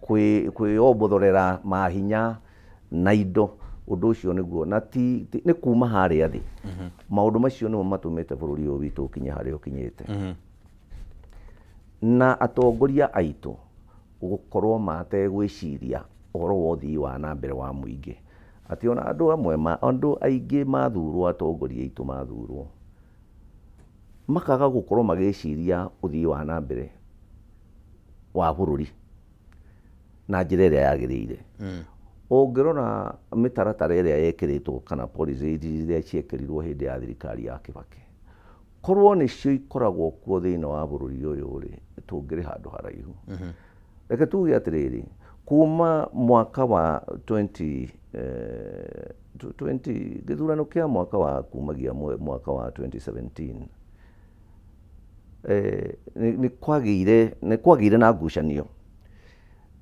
kwĩombũthorera mahinya na indo ũndũ ũcio nĩguo na nĩ kuma harĩa thĩ maũndũ macio nĩmo matũmĩte bũrũri ũyũ witũ ũkinye harĩa ũkinyĩte na atongoria aitũ gũkorwo mategwĩciria ũhoro wa ũthii wa na mbere wa mũingĩ atĩ ona andũ aingĩ mathurwo atongoria aitũ mathurwo makaga gũkorwo magĩciria ũthii wa na mbere wa bũrũri na njĩra ĩrĩa yagĩrĩire ũngĩrora mĩtaratara ĩrĩa yekĩrĩtwo kana policy iria ciekĩrirwo hĩndĩ ya thirikari ya Kibaki korwo nĩcio ikoragwo kuo thĩinĩ wa bũrũri ũyũ rĩ tũngĩrĩ handũ haraihu reke tuge atĩrĩrĩ kuma mwaka wa 20 gĩthurano kĩa mwaka wa kumagia mwaka wa 2017 nĩ kwagĩire na ngucanio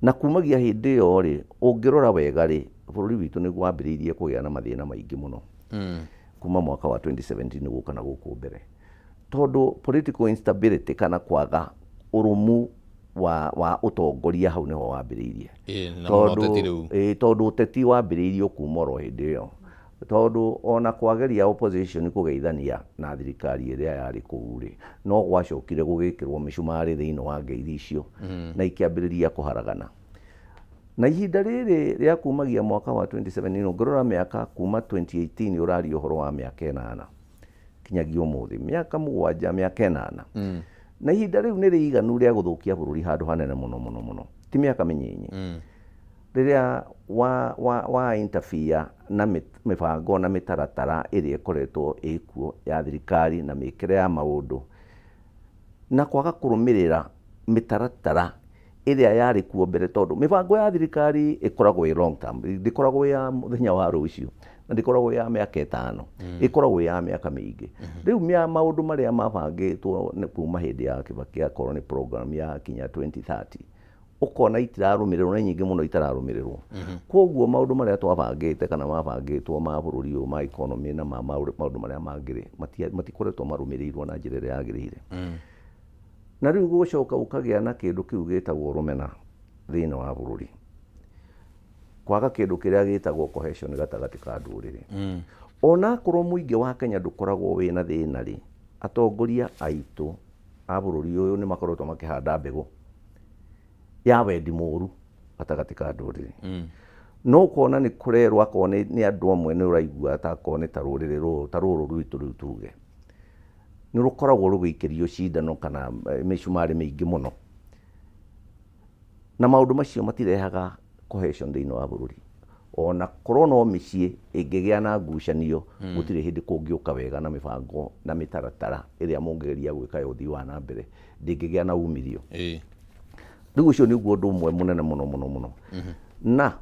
na kumagia hĩndĩ ĩyo rĩ ũngĩrora wega rĩ bũrũri witũ nĩ wambĩrĩirie kũgĩa na mathĩna maingĩ mũno kuma mwaka wa 2017 gũka na gũkũ mbere tondũ political instability kana kwaga ũrũmu wa ũtongoria hau nĩho wambĩrĩirie tondũ ũteti wambĩrĩirio kuma oro hĩndĩ ĩyo tondũ ona kwageria opposition kũgeithania na thirikari ĩrĩa yarĩ kũu rĩ no gwacokire gũgĩkĩrwo mĩcumarĩ thĩinĩ wa ngeithi icio na ikĩambĩrĩria kũharagana na ihinda rĩrĩ rĩa kumagia mwaka wa 2017 ũngĩrora mĩaka kuma 2018 ũraria ũhoro wa mĩaka 8 kinyagia ũmũthĩ mĩaka 7 mĩaka 8 na ihinda rĩu nĩ rĩiganu rĩa gũthũkia bũrũri handũ hanene mũno ti mĩaka mĩnyinyi rĩrĩa wa interfere na mĩbango na mĩtaratara ĩrĩa ĩkoretwo ĩkuo ya thirikari na mĩkĩre ya maũndũ na kwaga kũrũmĩrĩra mĩtaratara ĩrĩa yarĩ kuo mbere tondũ mĩbango ya thirikari ĩkoragwo ĩ long term ndĩkoragwo ya mũthenya wa rũciũ na ndĩkoragwo ya mĩaka 5 ĩkoragwo ya mĩaka mĩingĩ rĩu maũndũ marĩa mabangĩtwo kuma hĩndĩ ya Kibaki akorwo nĩ program ya kinya 2030 ũkona itirarũmĩrĩrwo na nyingĩ mũno itararũmĩrĩrwo kwoguo maũndũ marĩa twabangĩte kana mabangĩtwo ma bũrũri ũyũ ma economy na maũndũ marĩa mangĩ matikoretwo marũmĩrĩirwo na njĩra ĩrĩa yagĩrĩire na rĩu gũcoka ũkagĩa na kĩndũ kĩu gĩtagwo rũmena thĩinĩ wa bũrũri kwaga kĩndũ kĩrĩa gĩtagwo cohesion gatagatĩ ka ndũrĩrĩ ona korwo mũingĩ wa Kenya ndũkoragwo wĩna thĩna rĩ atongoria aitũ a bũrũri ũyũ nĩ makoretwo makĩhanda mbegũ ya wendi mũru gatagatĩ ka ndũrĩrĩ no kuona nĩ kũrerwo akorwo nĩ andũ amwe nĩ ũraigua atakorwo nĩ ta rũrĩrĩ rwitũ rĩu tuge nĩ rũkoragwo rũgĩikĩrio cindano kana mĩcumarĩ mĩingĩ mũno na maũndũ macio matirehaga cohesion thĩinĩ wa bũrũri ona korwo no mĩciĩ ĩngĩgĩa na ngucanio gũtirĩ hĩndĩ kũngĩũka wega na mĩbango na mĩtaratara ĩrĩa mũngĩgeria gwĩka ũthii wa na mbere ndĩngĩgĩa na umithio rĩu ũcio nĩguo ũndũ ũmwe mũnene mũno na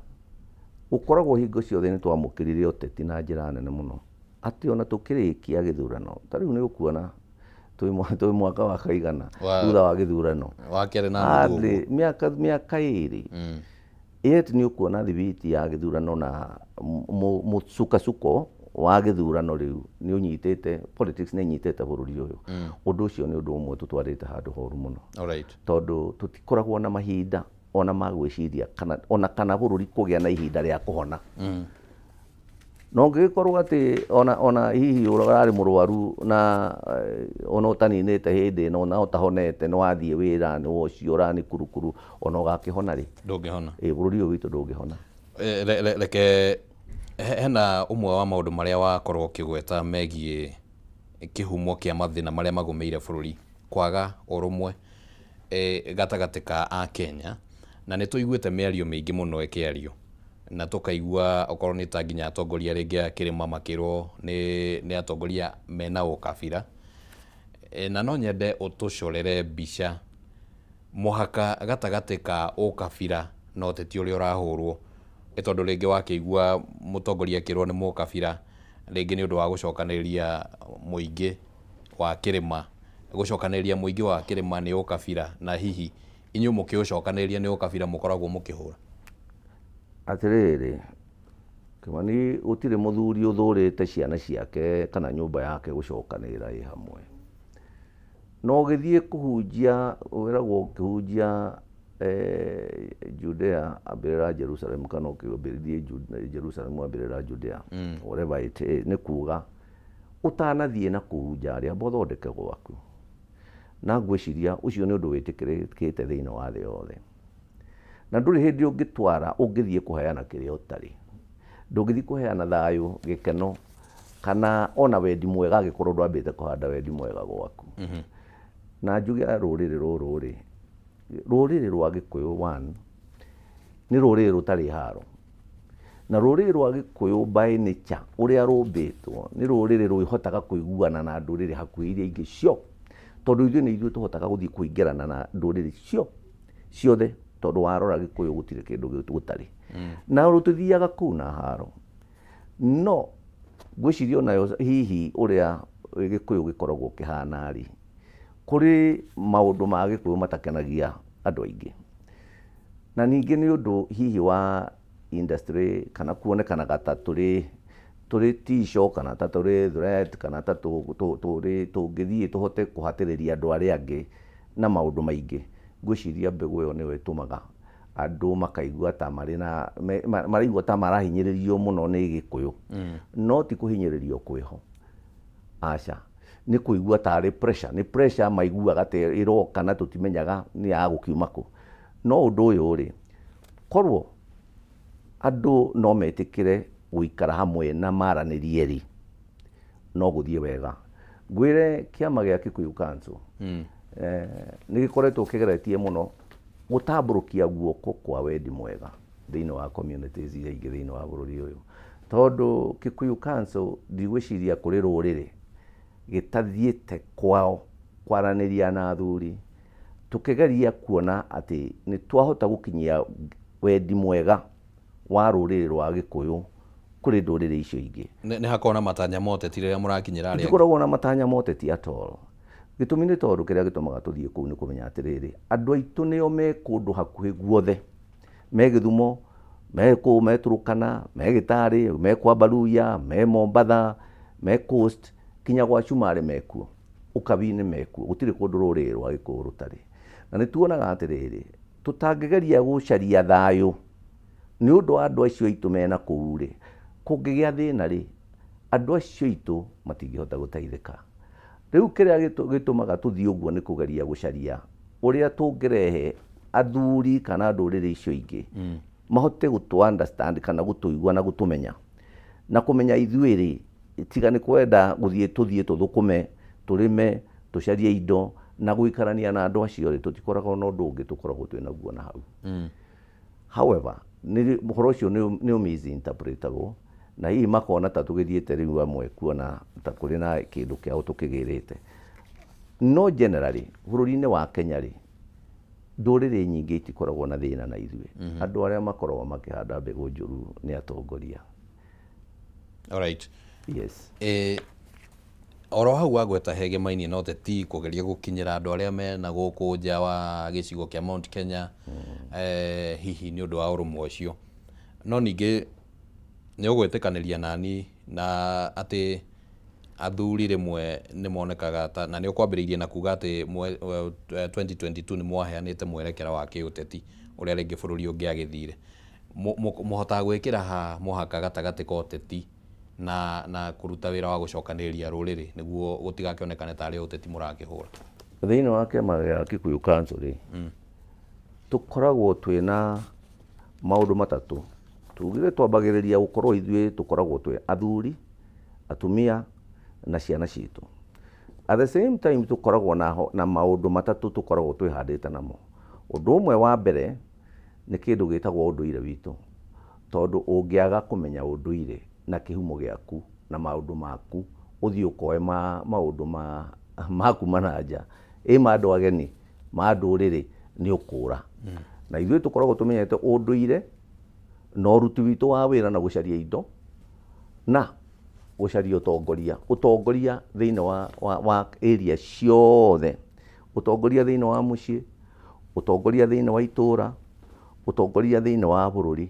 ũkoragwo hingo ciothe nĩ twamũkĩrire ũteti na njĩra nene mũno atĩ ona tũkĩrĩkia gĩthurano ta rĩu nĩ ũkuona twĩ mwaka wa kaigana thutha wa gĩthurano mĩaka 2 yet nĩ ũkuona thibiti ya gĩthurano na mũcukacuko wa gĩthurano rĩu nĩ ũnyitĩte politics nĩ nyitĩte bũrũri ũyũ ũndũ ũcio nĩ ũndũ ũmwe tũtwarĩte handũ horu mũno tondũ tũtikoragwo na mahinda ona magwĩciria kana bũrũri kũgĩa na ihinda rĩa kũhona no ngĩkorwo atĩ ona hihi ũrarĩ mũrwaru na ona ũtaninĩte hĩndĩ ĩno na ũtahonete nĩ wathiĩ wĩra nĩ wocio ũrani kurukuru ona ũgakĩhona rĩ ndũngĩhona bũrũri ũyũ witũ ndũngĩhona reke hena ũmwe wa maũndũ marĩa wakorwo ũkĩgweta megiĩ kĩhumo kĩa mathĩna marĩa magũmĩire bũrũri kwaga ũrũmwe gatagatĩ ka Akenya na nĩ tũiguĩte mĩario mĩingĩ mũno ĩkĩario na tũkaigua okorwo nĩ ta nginya atongoria rĩngĩ a kĩrĩma makĩrwo nĩ atongoria mena ũkabira na no nyende ũtũcorere mbica mũhaka gatagatĩ ka ũkabira na ũteti ũrĩa ũrahũrwo tondũ rĩngĩ wakĩigua mũtongoria akĩrwo nĩ mũkabira rĩngĩ nĩ ũndũ wa gũcokanĩrĩria mũingĩ wa kĩrĩma nĩ ũkabira na hihi inyuĩ mũkĩũcokanĩrĩria nĩ ũkabira mũkoragwo mũkĩhũra atĩrĩrĩ Kĩmani gũtirĩ mũthuri ũthũrĩte ciana ciake kana nyũmba yake gũcokanĩrĩra ĩ hamwe no gĩthiĩ kũhunjia wĩragwo ũkĩhunjia Judea ambĩrĩra Jerusalem kana ũkĩambĩrĩrie Jerusalem ambĩrĩra Judea whatever it is, nĩ kuga ũtanathiĩ na kũu nja rĩa ũthondeke gwaku. Na ngwĩciria ũcio nĩ ũndũ wĩtĩkĩrĩkĩte thĩinĩ wa thĩ yothe, na ndũrĩ hĩndĩ ũngĩtwara ũngĩthiĩ kũheana kĩrĩa ũtarĩ. Ndũngĩthiĩ kũheana thayũ, gĩkeno kana ona wendi mwega angĩkorwo ndwambĩte kũhanda wendi mwega gwaku. Na njuge rũrĩrĩ rũrũ rĩ, rũrĩrĩ rwa Gĩkũyũ nĩ rũrĩrĩ rũtarĩ haro, na rũrĩrĩ rwa Gĩkũyũ by nature ũrĩa rũmbĩtwo nĩ rũrĩrĩ rũhotaga kũiguana na ndũrĩrĩ hakuhĩ iria ingĩ cio, tondũ ithuĩ nĩ ithuĩ tũhotaga gũthiĩ kũingĩrana na ndũrĩrĩ ciothe, tondũ warora Gĩkũyũ gũtirĩ kĩndũ gũtarĩ. Na tũthiaga kũu na haro, no ngwĩciria onayo hihi ũrĩa Gĩkũyũ gĩkoragwo kĩhana rĩ, kũrĩ maũndũ ma Gĩkũyũ matakenagia andũ aingĩ, na ningĩ nĩ ũndũ hihi wa industry kana kuonekanaga ta tũrĩ tico kana ta tũrĩ threat kana ta tũngĩthiĩ tũhote kũhatĩrĩria andũ arĩa angĩ na maũndũ maingĩ. Ngwĩciria mbegũ ĩyo nĩyo ĩtũmaga andũ makaigua ta maraigua ta marahinyĩrĩrio mũno nĩ Gĩkũyũ. No ti kũhinyĩrĩrio kwĩho, aca, nĩ kũigua tarĩ pressure, nĩ pressure maiguaga ta ĩroka na tũtimenyaga nĩ ya gũkiuma kũ. No ũndũ ũyũ rĩ, korwo andũ no metĩkĩre gũikara hamwe na maranĩrie rĩ, no gũthiĩ wega. Ngwĩre kĩama gĩa Kikuyu Council nĩ gĩkoretwo kĩgeretie mũno gũtambũrũkia guoko kwa wendi mwega thĩinĩ wa communities iria ingĩ thĩinĩ wa bũrũri ũyũ, tondũ Kikuyu Council ndigwĩciria kũrĩ rũrĩrĩ gĩtathiĩte kwao kwaranĩria na athuri, tũkĩgeria kuona atĩ nĩ twahota gũkinyia wendi mwega wa rũrĩrĩ rwa Gĩkũyũ kũrĩ ndũrĩrĩ icio ingĩ. Nĩ hakoragwo na matanya moteti rĩrĩa mũrakinyĩra arĩa? Gũtikoragwo na matanya moteti at all. Gĩtũmi nĩ tondũ kĩrĩa gĩtũmaga tũthiĩ kũu nĩ kũmenya atĩrĩrĩ, andũ aitũ nĩo me kũndũ hakuhĩ guothe, me Gĩthumo, me kũu, me Turukana, me Gĩtarĩ, me kwa Baruya, me Mombatha, me Coast, kinya gwa Cumarĩ mekuo, Ũkabi-inĩ mekuo, gũtirĩ kũndũ rũrĩrĩ rwa Gĩkũyũ rũtarĩ. Na nĩ tuonaga atĩrĩrĩ, tũtangĩgeria gũcaria thayũ nĩ ũndũ wa andũ acio aitũ mena kũu rĩ, kũngĩgĩa thĩna rĩ, andũ acio aitũ matingĩhota gũteithĩka. Rĩu kĩrĩa gĩtũmaga tũthiĩ ũguo nĩ kũgeria gũcaria ũrĩa tũngĩrehe athuri kana ndũrĩrĩ icio ingĩ mahote gũtũ understand kana gũtũigua na gũtũmenya, na kũmenya ithuĩ rĩ, tiga nĩ kwenda gũthiĩ tũthũkũme, tũrĩme, tũcarie indo na gũikarania na andũ acio rĩ, tũtikoragwo na ũndũ ũngĩ tũkoragwo twĩna guo na hau. However, ũhoro ũcio nĩ misinterpretagwo, na hihi makona ta tũgĩthiĩte rĩu amwe kuona ta kũrĩ na kĩndũ kĩao tũkĩgĩrĩte. No generally bũrũri-inĩ wa Kenya rĩ, ndũrĩrĩ nyingĩ itikoragwo na thĩna na ithuĩ. Andũ arĩa makoragwo makĩhanda mbegũ njũru nĩ atongoria. Alright. Yes. Oro hau wagweta hegemainie na ũteti kũgeria gũkinyĩra andũ arĩa mena gũkũ nja wa gĩcigo kĩa Mount Kenya, hihi nĩ ũndũ wa ũrũmwe ũcio. No ningĩ nĩ ũgwĩtĩkanĩria nani na atĩ athuri rĩmwe nĩ monekaga ta, na nĩ ũkwambĩrĩirie na kuga atĩ 2022 nĩ mwaheanĩte mwerekera wa kĩũteti ũrĩa rĩngĩ bũrũri ũngĩagĩthire. Mũhotaga gwĩkĩra ha mũhaka gatagatĩ ka ũteti na kũruta wĩra wa gũcokanĩrĩria rũrĩrĩ nĩguo gũtigakĩonekane tarĩ ũteti mũrakĩhũra? Thĩinĩ wa kĩama gĩa Kikuyu Council rĩ, tũkoragwo twĩna maũndũ matatũ. Tugire twambagĩrĩria gũkorwo ithuĩ tũkoragwo twĩ athuri, atumia na ciana citũ. At the same time tũkoragwo na maũndũ matatũ tũkoragwo twĩhandĩte namo. Ũndũ ũmwe wa mbere nĩ kĩndũ gĩtagwo ũndũire witũ, tondũ ũngĩaga kũmenya ũndũire na kĩhumo gĩaku na maũndũ maku, ũthiĩ ũkoe maũndũ maku mananja, ma andũ ageni, ma ndũrĩrĩ, nĩ ũkũra. Na ithuĩ tũkoragwo tũmenyete ũndũire na ũruti witũ wa wĩra na gũcaria indo na gũcaria ũtongoria thĩinĩ wa area ciothe, ũtongoria thĩinĩ wa mũciĩ, ũtongoria thĩinĩ wa itũũra, ũtongoria thĩinĩ wa bũrũri.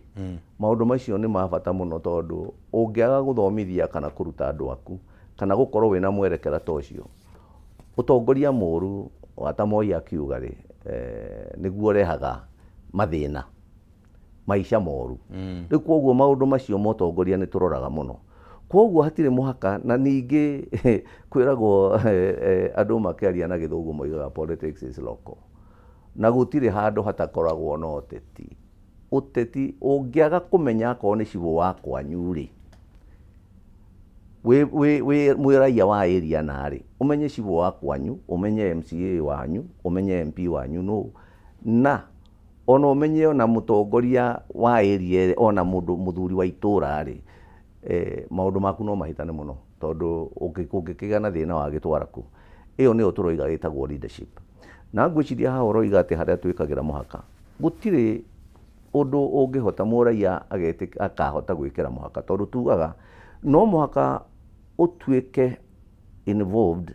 Maũndũ macio nĩ ma bata mũno, tondũ ũngĩaga gũthomithia kana kũruta andũ aku kana gũkorwo wĩna mwerekera ta ũcio, ũtongoria mũũru wa ta Moi akiuga rĩ, nĩguo ũrehaga mathĩna maica moru rĩu koguo maũndũ macio motongoria nĩ tũroraga mũno koguo hatirĩ mũhaka na ningĩ kwĩragwo andũ makĩaria na gĩthũngũ moigaga politics is local na gũtirĩ handũ hatakoragwo na ũteti ũngĩaga kũmenya akorwo nĩ cibũ wa kwanyu rĩ wĩ raia wa area narĩ ũmenye cibũ wa kwanyu ũmenye MCA wanyu ũmenye MP wanyu no na ona ũmenye ona mũtongoria wa area ona mũthuri wa itũra rĩ maũndũ maku no mahĩtane mũno tondũ ũngĩkĩgĩa na thĩna wa gĩtwara kũ ĩyo nĩyo tũroiga ĩtagwo leadership na ngwĩciria haha ũroiga atĩ harĩa twĩkagĩra mũhaka gũtirĩ ũndũ ũngĩhota mũraia akahota gwĩkĩra mũhaka tondũ tugaga no mũhaka ũtuĩke involved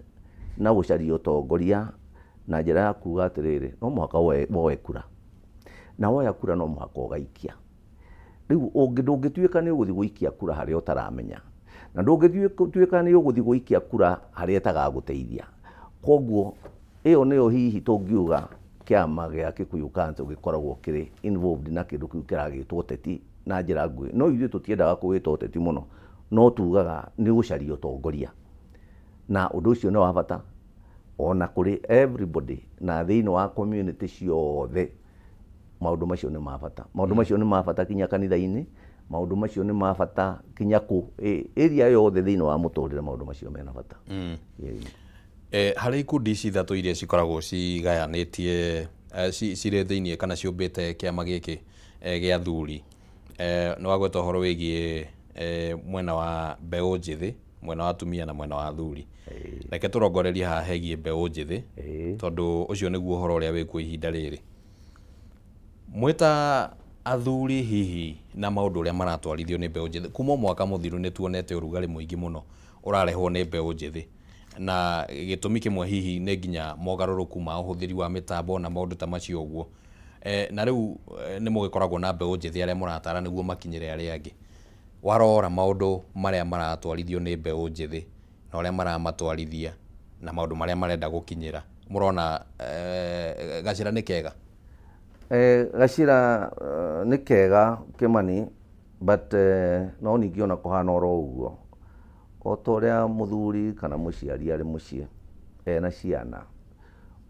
na gũcaria ũtongoria na njĩra ya kuga atĩrĩrĩ no mũhaka woe kura na woya kura no mũhaka ũgaikia rĩu ndũngĩtuĩka nĩ ũgũthiĩ gũikia kura harĩa ũtaramenya na ndũngĩtuĩka nĩ ũgũthiĩ gũikia kura harĩa ĩtagagũteithia koguo ĩyo nĩyo hihi tũngiuga kĩama gĩa Kikuyu Council gĩkoragwo kĩrĩ involved na kĩndũ kĩu kĩragĩtwo ũteti na njĩra nguhĩ no ithuĩ tũtiendaga kũwĩta ũteti mũno no tugaga nĩ gũcaria ũtongoria na ũndũ ũcio nĩ wa bata ona kũrĩ everybody na thĩinĩ wa community ciothe maũndũ macio nĩ ma bata maũndũ macio nĩ ma bata kinya kanitha-inĩ maũndũ macio nĩ ma bata kinya kũ area yothe thĩinĩ wa mũtũrĩre maũndũ macio mena bata harĩ ikundi ici ithatũ iria cikoragwo cigayanĩtie cirĩ thĩinĩ kana ciũmbĩte kĩama gĩkĩ gĩa athuri nĩ wagweta ũhoro wĩgiĩ mwena wa mbeũ njĩthĩ mwena wa atumia na mwena wa athuri reke tũrongorerie haha hegiĩ mbeũ njĩthĩ tondũ ũcio nĩguo ũhoro ũrĩa wĩkuo ihinda rĩrĩ mwĩta athuri hihi na maũndũ ũrĩa maratwarithio nĩ mbeũ njĩthĩ kuma mwaka mũthiru nĩ tuonete ũrugarĩ mũingĩ mũno ũrarehwo nĩ mbeũ njĩthĩ na gĩtũmi kĩmwe hihi nĩ nginya mogarũrũku ma ũhũthĩri wa mĩtambo na maũndũ ta macio ũguo na rĩu nĩ mũgĩkoragwo na mbeũ njĩthĩ arĩa mũratara nĩguo makinyĩre arĩa angĩ warora maũndũ marĩa maratwarithio nĩ mbeũ njĩthĩ na ũrĩa maramatwarithia na maũndũ marĩa marenda gũkinyĩra mũrona gacĩra nĩ kega gacĩra nĩ kega Kĩmani but no ningĩ ona kũhana oro ũguo o ta ũrĩa mũthuri kana mũciari arĩ mũciĩ ena ciana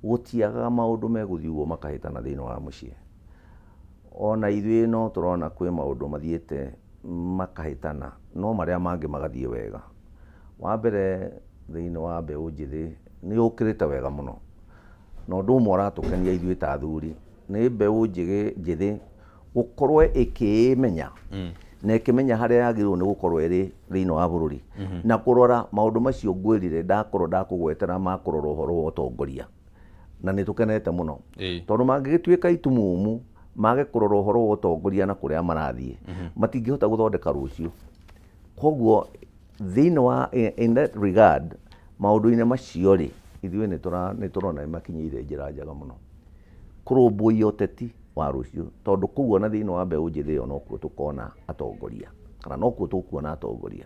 gũtiagaga maũndũ megũthiĩ ũguo makahĩtana thĩinĩ wa mũciĩ ona ithuĩ no tũrona kwĩ maũndũ mathiĩte makahĩtana no marĩa mangĩ magathiĩ wega wa mbere thĩinĩ wa mbeũ njĩthĩ nĩ ũkĩrĩte wega mũno na ũndũ ũmwe ũratũkenia ithuĩ ta athuri nĩ mbeũ njĩthĩ gũkorwo ĩkĩĩmenya na ĩkĩmenya harĩa yagĩrĩirwo nĩ gũkorwo ĩrĩ thĩinĩ wa bũrũri na kũrora maũndũ macio ngwĩrire ndakorwo ndakũgwetera ma kũrora ũhoro wa ũtongoria na nĩ tũkenete mũno tondũ mangĩgĩtuĩka itumumu mage kũrora ũhoro wa ũtongoria na kũrĩa marathiĩ matingĩhota gũthondeka rũciũ koguo thĩinĩ wa in that regard maũndũ-inĩ macio rĩ ithuĩ nĩ tũrona makinyĩire njĩra njega mũno kũrũmbũiya ũteti wa rũciũ tondũ kũu ona thĩinĩ wa mbeũ njĩthĩ ĩyo nokuo tũkona atongoria kana nokuo tũkuona atongoria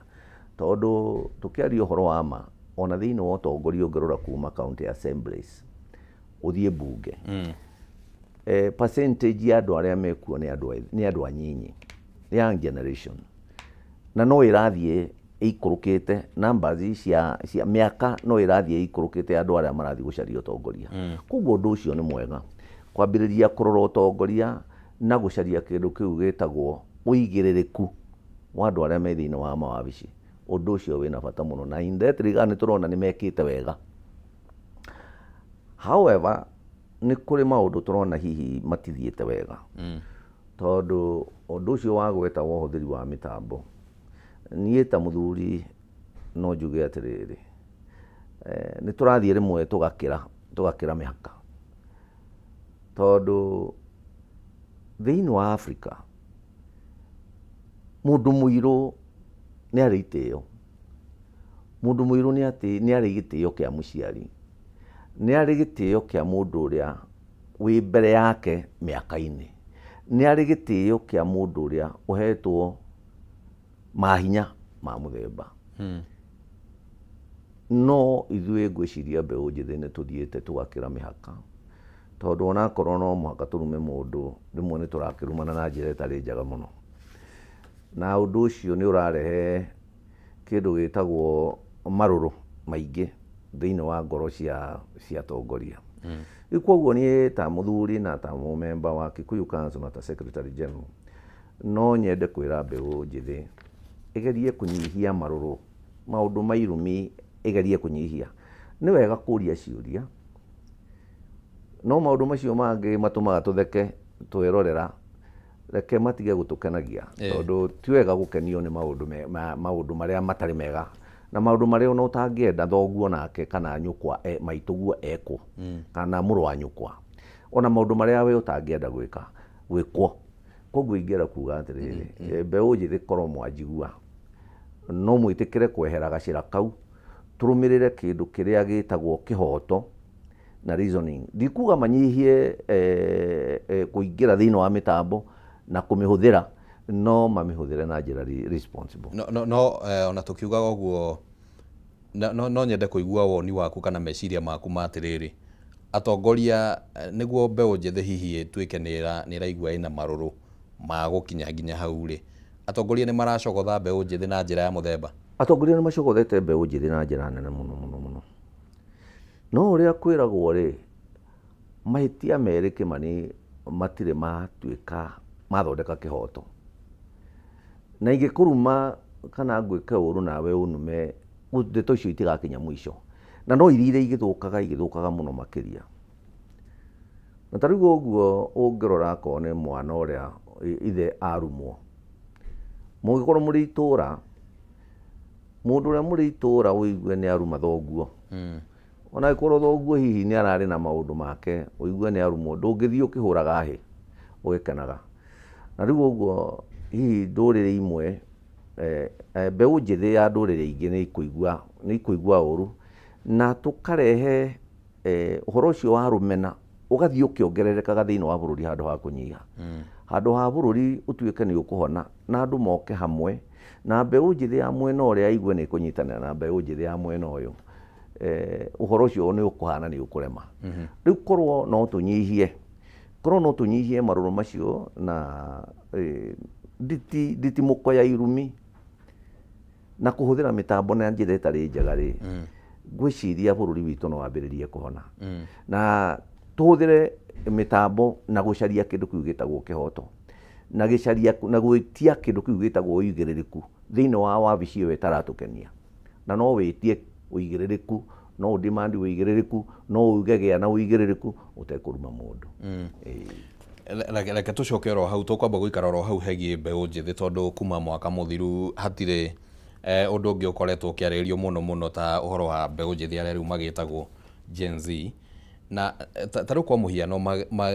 tondũ tũkĩaria ũhoro wa ma ona thĩinĩ wa ũtongoria ũngĩrora kuma county assemblies ũthiĩ mbunge percentage ya andũ arĩa mekuo nĩ andũ anyinyi young generation na no ĩrathiĩ ĩikũrũkĩte numbers cia mĩaka no ĩrathiĩ ĩikũrũkĩte andũ arĩa marathiĩ gũcaria ũtongoria koguo ũndũ ũcio nĩ mwega kwambĩrĩria kũrora ũtongoria na gũcaria kĩndũ kĩu gĩtagwo ũigĩrĩrĩku wa andũ arĩa me thĩinĩ wa mawabici ũndũ ũcio wĩna bata mũno na in that regard nĩ tũrona nĩ mekĩte wega however nĩ kũrĩ maũndũ tũrona hihi matithiĩte wega tondũ ũndũ ũcio wa gweta wa ũhũthĩri wa mĩtambo niĩ ta mũthuri no njuge atĩrĩrĩ nĩ tũrathiĩ rĩmwe tũgakĩra mĩhaka tondũ thĩinĩ wa Africa mũndũ mũirũ nĩ arĩ itĩo mũndũ mũirũ nĩ arĩ gĩtĩo kĩa mũciari nĩ arĩ gĩtĩo kĩa mũndũ ũrĩa wĩ mbere yake mĩaka-inĩ nĩ arĩ gĩtĩo kĩa mũndũ ũrĩa ũhetwo mahinya ma mũthemba no ithuĩ ngwĩciria mbeũ njĩthĩ nĩ tũthiĩte tũgakĩra mĩhaka tondu ona korwo no mũhaka tũrume mũndũ rĩmwe nĩ tũrakĩrumana na njĩra ĩtarĩ njega mũno, na ũndũ ũcio nĩ ũrarehe kĩndũ gĩtagwo marũrũ maingĩ thĩinĩ wa ngoro cia atongoria. Rĩu koguo niĩ ta mũthuri na ta mũmemba wa Kikuyu Council na ta Secretary General no nyende kwĩra mbeũ njĩthĩ ĩgerie kũnyihia marũrũ, maũndũ ma irumi ĩgerie kũnyihia. Nĩ wega kũria ciũria, no maũndũ macio mangĩ matũmaga tũtheke twĩrorera, reke matige gũtũkenagia, tondũ ti wega gũkenio nĩ maũndũ marĩa matarĩ mega, na maũndũ marĩa ona ũtangĩenda thoguo nake kana nyũkwa maitũguo ekwo kana mũrũ wa nyũkwa, ona maũndũ marĩa we ũtangĩenda gwĩkwo. Koguo ingĩenda kuga atĩrĩrĩ, mbeũ njĩthĩ korwo mwanjigua, no mwĩtĩkĩre kwehera gacĩra kau, tũrũmĩrĩre kĩndũ kĩrĩa gĩtagwo kĩhoto na reasoning. Ndikuga manyihie kũingĩra thĩinĩ wa mĩtambo na kũmĩhũthĩra, no mamĩhũthĩre na njĩra responsible. No ona tũkiugaga ũguo, no nyende kũigua woni waku kana meciria maku matĩrĩrĩ, atongoria nĩguo mbeũ njĩthĩ hihi ĩtuĩke nĩ ĩraigua ĩna marũrũ ma gũkinya nginya hau rĩ, atongoria nĩ maracogotha mbeũ njĩthĩ na njĩra ya mũthemba? Atongoria nĩ macogothete mbeũ njĩthĩ na njĩra nene mũno, no ũrĩa kwĩragwo rĩ, mahĩtia merĩ Kĩmani matirĩ matuĩka mathondeka kĩhoto, na ingĩkũruma kana ngwĩke ũru nawe ũnume, ndeto icio itigakinya mũico, na no irire igĩthũkaga mũno makĩria. Na ta rĩu ũguo ũngĩrora akorwo nĩ mwana ũrĩa ithe arumwo, mũngĩkorwo mũrĩ itũũra, mũndũ ũrĩa mũrĩ itũũra ũigue nĩ aruma thoguo, ona angĩkorwo thoguo hihi nĩ ararĩ na maũndũ make, ũigue nĩ arumwo, ndũngĩthiĩ ũkĩhũraga hĩ ũgĩkenaga. Na rĩu ũguo hihi ndũrĩrĩ imwe, mbeũ njĩthĩ ya ndũrĩrĩ ingĩ nĩ ikũigua ũru, na tũkarehe ũhoro ũcio wa rũmena ũgathiĩ ũkĩongererekaga thĩinĩ wa bũrũri handũ ha kũnyiha. Handũ ha bũrũri ũtuĩke nĩ ũkũhona na andũ moke hamwe, na mbeũ njĩthĩ ya mwena ũrĩa aigue nĩ kũnyitanĩra na mbeũ njĩthĩ ya mwena ũyũ, ũhoro ũcio nĩ ũkũhana nĩ ũkũrema. Rĩu korwo no tũnyihie marũrũ macio na nditimũko ya irumi na kũhũthĩra mĩtambo na njĩra ĩtarĩ njega rĩ, ngwĩciria bũrũri witũ no wambĩrĩrie kũhona. Na tũhũthĩre mĩtambo na gũcaria kĩndũ kĩu gĩtagwo kĩhoto, na gwĩtia kĩndũ kĩu gĩtagwo ũigĩrĩrĩku thĩinĩ wa wabici ĩyo ĩtaratũkenia. Na no wĩtie ũigĩrĩrĩku, no ũdimandi ũigĩrĩrĩku, no uge gĩa na ũigĩrĩrĩku ũtekũruma mũndũ. Reke tũcoke oro hau, tũkwamba gũikara oro hau hegiĩ mbeũ njĩthĩ, tondũ kuma mwaka mũthiru hatirĩ ũndũ ũngĩ ũkoretwo ũkĩarĩrĩrio mũno ta ũhoro wa mbeũ njĩthĩ arĩa rĩu magĩtagwo Gen Z. Na ta rĩu kwa mũhiano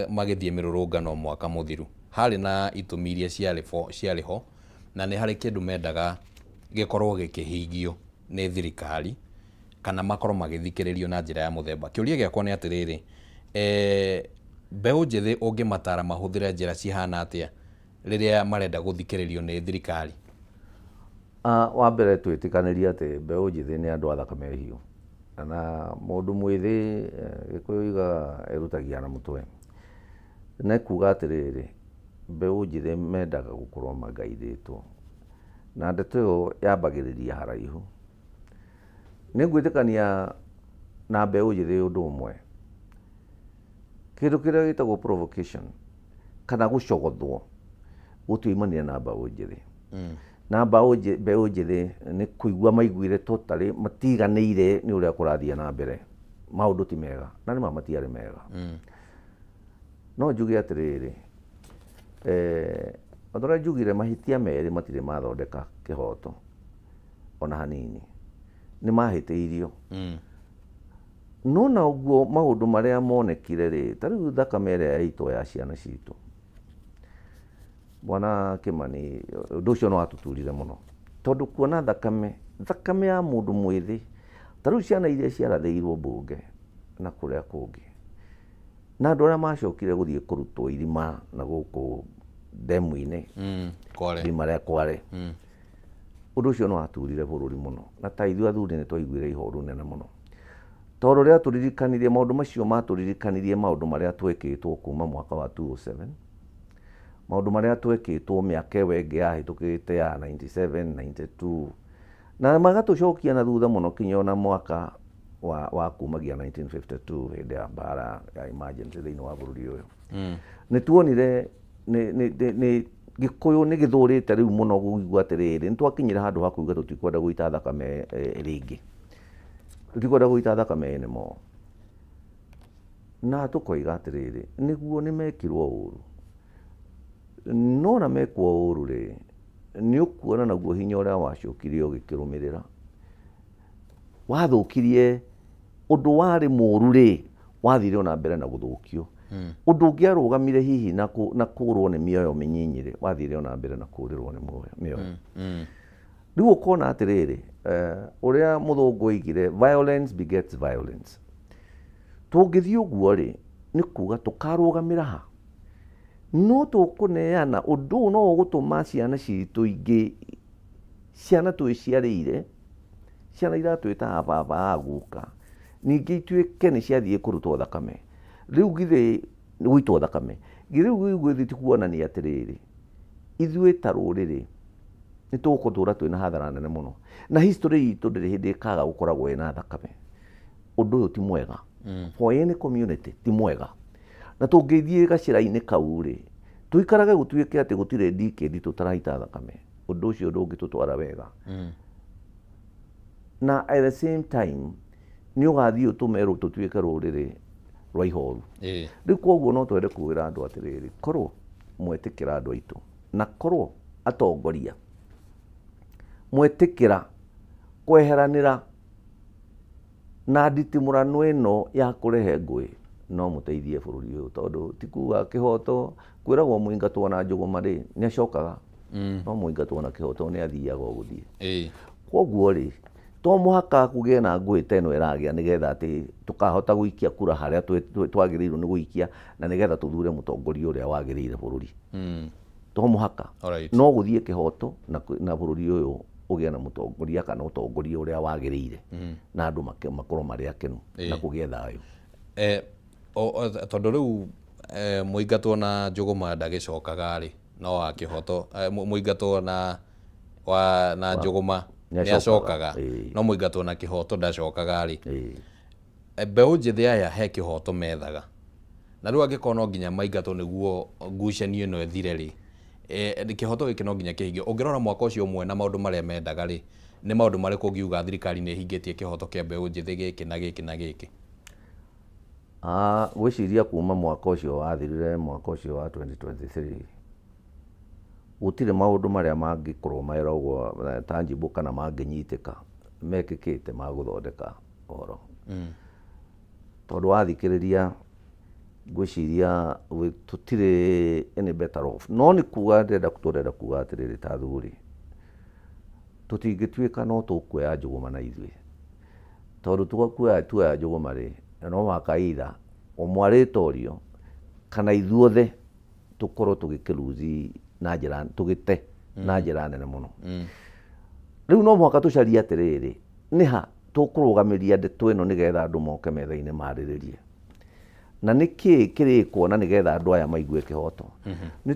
magĩthiĩ mĩrũrũngano mwaka mũthiru, harĩ na itũmi iria ciarĩ ho, na nĩ harĩ kĩndũ mendaga gĩkorwo gĩkĩhingio nĩ thirikari kana makorwo magĩthikĩrĩrio na njĩra ya mũthemba. Kĩũria gĩakwa nĩ atĩrĩrĩ, mbeũ njĩthĩ ũngĩmatara mahũthĩre njĩra cihana atĩa rĩrĩa marenda gũthikĩrĩrio nĩ thirikari? Wa mbere twĩtĩkanĩrie atĩ mbeũ njĩthĩ nĩ andũ a thakame hiũ, na mũndũ mwĩthĩ Gĩkũyũ yugaga erutagia na mũtwe. Nĩ kuga atĩrĩrĩ, mbeũ njĩthĩ mendaga gũkorwo magaithĩtwo, na ndeto ĩyo yambagĩrĩria haraihu. Nĩ ngwĩtĩkania na mbeũ njĩthĩ ũndũ ũmwe, kĩndũ kĩrĩa gĩtagwo provocation kana gũcogothwo gũtiumania na mbeũ njĩthĩ. Na mbeũ njĩthĩ nĩ kũigua maiguire totally matiganĩire nĩ ũrĩa kũrathiĩ na mbere, maũndũ ti mega na nĩ matiarĩ mega. No njuge atĩrĩrĩ, ũrĩa njugire mahĩtia merĩ matirĩ mathondeka kĩhoto ona hanini, nĩ mahĩtĩirio. No na ũguo maũndũ marĩa monekire rĩ, ta rĩu thakame ĩrĩa yaitwo ya ciana citũ, Bwana Kĩmani, ũndũ ũcio no watuturire mũno, tondũ kuona thakame ya mũndũ mwĩthĩ, ta rĩu ciana iria ciarathĩirwo mbunge na kũrĩa kũngĩ, na andũ arĩa macokire gũthiĩ kũrutwo irima na gũkũ ndemu-inĩ, irima rĩa Kware, ũndũ ũcio no waturire bũrũri mũno, na ta ithuĩ athuri nĩ twaiguire ihoru nene mũno. tondũ rĩrĩa tũririkanirie maũndũ macio matũririkanirie maũndũ marĩa twekĩtwo kuma mwaka wa 2007, maũndũ marĩa twekĩtwo mĩaka ĩyo ĩngĩ yahĩtũkĩte ya 97, 92, na magatũcokia na thutha mũno kinya ona mwaka wa kumagia 1952 hĩndĩ ya mbara ya emergency thĩinĩ wa bũrũri ũyũ. Nĩ tuonire nĩ Gĩkũyũ nĩ gĩthũrĩte rĩu mũno gũigua atĩrĩrĩ, nĩ twakinyire handũ ha kuuga tũtikwenda gũita thakame rĩngĩ, tũtikwenda gũita thakame anymore, na tũkoiga atĩrĩrĩ, nĩguo nĩ mekirwo ũru, no na mekwo ũru rĩ, nĩ ũkuona naguo hinya ũrĩa wacokire ũgĩkĩrũmĩrĩra, wathũkirie ũndũ warĩ mũru rĩ, wathire ona mbere na gũthũkio. Ũndũ ũngĩarũgamire hihi na kũrwo nĩ mĩoyo mĩnyinyĩrĩ, wathire ona mbere na kũrĩrwo nĩ mĩoyo. Rĩu ũkona atĩrĩrĩ, ũrĩa mũthũngũ oigire, violence begets violence. Tũngĩthiĩ ũguo rĩ, nĩ kuga tũkarũgamĩra ha, no tũkũneana ũndũ ũyũ no ũgũtũma ciana citũ ingĩ, ciana twĩciarĩire, ciana iratwĩta ababa aguka, ningĩ ituĩke nĩ ciathiĩ kũrutwo thakame. Rĩu githĩ gũitwo thakame, rĩu githĩ tikuonania atĩrĩrĩ, ithuĩ ta rũrĩrĩ nĩ tũgũtũũra twĩna hathara nene mũno, na history itũ ndĩrĩ hĩndĩ ĩkaga gũkoragwo ĩna thakame. Ũndũ ũyũ ti mwega for any community, ti mwega. Na tũngĩthiĩ gacĩra-inĩ kau rĩ, tũikarage gũtuĩke atĩ gũtirĩ ndikĩndi tũtaraita thakame, ũndũ ũcio ndũngĩtũtwara wega. Na at the same time nĩ ũgathiĩ ũtũme tũtuĩke rũrĩrĩ rwa ihoru. Rĩu koguo no twende kwĩra andũ atĩrĩrĩ, korwo mwetĩkĩra andũ aitũ, na korwo atongoria mwetĩkĩra kweheranĩra na nditimũrano ĩno ya kũrehe ngũĩ, no mũteithie bũrũri ũyũ, tondũ ti kuga kĩhoto, kwĩragwo mũingatwo na njũgũma rĩ, nĩ acokaga, no mũingatwo na kĩhoto nĩ athiaga o gũthiĩ. Koguo rĩ, to mũhaka kũgĩe na ngũĩ ta ĩno ĩragĩa nĩgetha atĩ tũkahota gũikia kura harĩa twagĩrĩirwo nĩ gũikia, na nĩgetha tũthure mũtongoria ũrĩa wagĩrĩire bũrũri. To mũhaka, no gũthiĩ kĩhoto na bũrũri ũyũ ũgĩe na mũtongoria kana ũtongoria ũrĩa wagĩrĩire, na andũ makorwo marĩ akenu na kũgĩe thayũ. Tondũ rĩu mũingatwo na njũgũma ndagĩcokaga rĩ, no wa kĩhoto, mũingatwo na njũgũma nĩ acokaga, no mũingatwo na kĩhoto ndacokaga rĩ. Mbeũ njĩthĩ aya he kĩhoto methaga, na rĩu angĩkorwo no nginya maingatwo nĩguo ngucanio ĩno ĩthire rĩ, kĩhoto gĩkĩ no nginya kĩhingio. Ũngĩrora mwaka ũcio ũmwe na maũndũ marĩa mendaga rĩ, nĩ maũndũ marĩkũ ũngiuga thirikari nĩ ĩhingĩtie kĩhoto kĩa mbeũ njĩthĩ gĩkĩ na gĩkĩ na gĩkĩ? Gwĩciria kuma mwaka ũcio wathirire, mwaka ũcio wa 2023, gũtirĩ maũndũ marĩa mangĩkorwo meragwo tangible kana mangĩnyitĩka mekĩkĩte ma gũthondeka ũhoro. Tondũ wathikĩrĩria, ngwĩciria tũtirĩ any better off. No nĩ kuga tũrenda kuga atĩrĩrĩ ta athuri, tũtingĩtuĩka no tũkuoya njũgũma na ithuĩ, tondũ tuoya njũgũma rĩ, no mũhaka either omwarĩtorio kana ithuothe tũkorwo tũgĩkĩluzi na njĩra, tũgĩte na njĩra nene mũno. Rĩu no mũhaka tũcarie atĩrĩrĩ, nĩha tũkũrũgamĩria ndeto ĩno nĩgetha andũ moke metha-inĩ marĩrĩrie, na nĩkĩ kĩrĩkwo na nĩgetha andũ aya maigue kĩhoto. Nĩ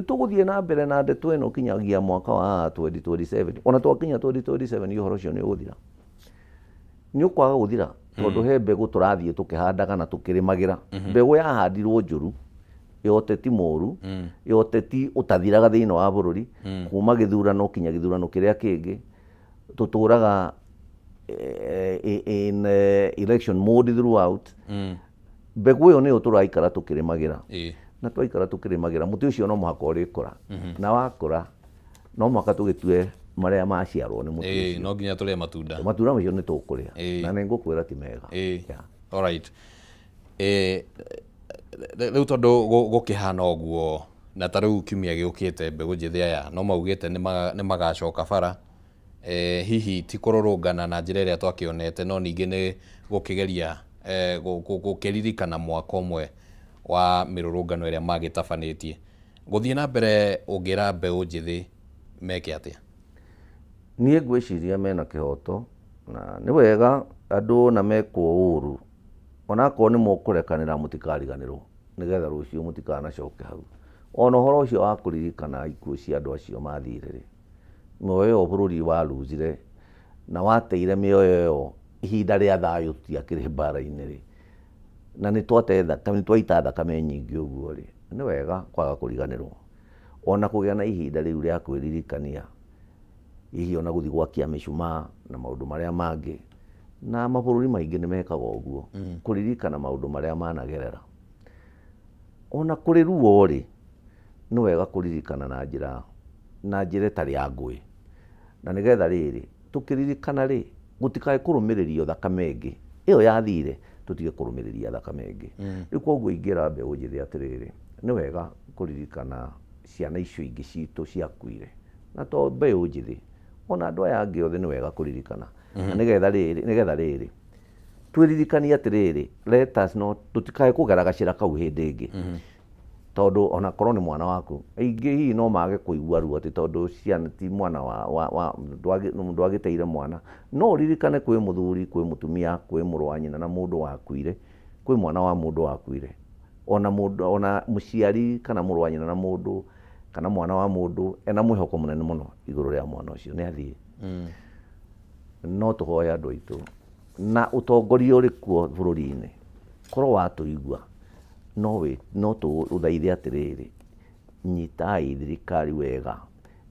tũgũthiĩ na mbere na ndeto ĩno kinyagia mwaka wa 2027, ona twakinya 2027 ũhoro ũcio nĩ ũgũthira, nĩ ũkwaga gũthira, tondũ he mbegũ tũrathiĩ tũkĩhandaga na tũkĩrĩmagĩra. Mbegũ yahandirwo njũru, yoteti mũru, yoteti ũtathiraga thĩinĩ wa bũrũri, kuma gĩthurano kinya gĩthurano kĩrĩa kĩngĩ, tũtũraga in election mode throughout. Mbegũ ĩyo nĩyo tũraikara tũkĩrĩmagĩra, na twaikara tũkĩrĩmagĩra, mũtĩ ũcio no mũhaka ũrĩkũra, na wakũra no mũhaka tũgĩtue marĩa maciarwo nĩ mũtĩ ũcio. No nginya tũrĩe matunda. Matunda macio nĩ tũkũrĩa, na nĩ ngũkwĩra ti mega. Alright. Rĩu tondũ gũkĩhana ũguo, na ta rĩu kiumia gĩũkĩte mbeũ njĩthĩ aya no maugĩte nĩ magacoka bara, hihi ti kũrũrũngana na njĩra ĩrĩa twakĩonete, no ningĩ nĩ gũkĩgeria gũkĩririkana mwaka ũmwe wa mĩrũrũngano ĩrĩa magĩtabanĩtie. Gũthiĩ na mbere, ũngĩra mbeũ njĩthĩ meke atĩa? Niĩ ngwĩciria mena kĩhoto, na nĩ wega andå na mekwo ũru onakorwo nĩ mũkũrekanĩra mũtikariganĩrwo nĩgetha rũciũ mũtikanacoke hau. Ona ũhoro ũcio wa kũririkana ikuũ cia andũ acio mathire-rĩ, mĩoyo ĩyo bũrũri waluzire na wateire mĩoyo ĩyo ihinda rĩa thayũ tũtiakĩrĩ mbara-inĩ-rĩ, na nĩ twaita thakame nyingĩ ũguo-rĩ, nĩ wega kwaga kũriganĩrwo ona kũgĩa na ihinda rĩu rĩa kwĩririkania, hihi ona gũthiĩ gwakia mĩcumaa na maũndũ marĩa mangĩ, na mabũrũri maingĩ nĩ mekaga ũguo kũririkana maũndũ marĩa managerera. Ona kũrĩ ruo-rĩ, nĩ wega kũririkana na njĩra ĩtarĩ ya ngũĩ, na nĩgetha rĩrĩ tũkĩririkana-rĩ gũtikae kũrũmĩrĩrio thakame ĩngĩ, ĩyo yathire tũtige kũrũmĩrĩria thakame ĩngĩ. Rĩu koguo ingĩra mbeũ njĩthĩ atĩrĩrĩ, nĩ wega kũririkana ciana icio ingĩ citũ ciakuire, na to mbeũ njĩthĩ, ona andũ aya angĩ othe nĩ wega kũririkana. Na nĩgetha rĩrĩ twĩririkanie atĩrĩrĩ, let us not, tũtikae kũgera gacĩra kau hĩndĩ ĩngĩ, tondũ ona korwo nĩ mwana waku, aingĩ hihi no mage kũigua ruo atĩ tondũ ciana ti mwana ndwagĩteire mwana, no ũririkane kwĩ mũthuri, kwĩ mũtumia, kwĩ mũrũ wa nyina na mũndũ wakuire, kwĩ mwana wa mũndũ wakuire, ona mũciari kana mũrũ wa nyina na mũndũ kana mwana wa mũndũ ena mwĩhoko mũnene mũno igũrũ rĩa mwana ũcio nĩ athiĩ. No tũhoe andũ aitũ na ũtongoria ũrĩ kuo bũrũri-inĩ, korwo watũigua no tũthaithe atĩrĩrĩ, nyitai thirikari wega,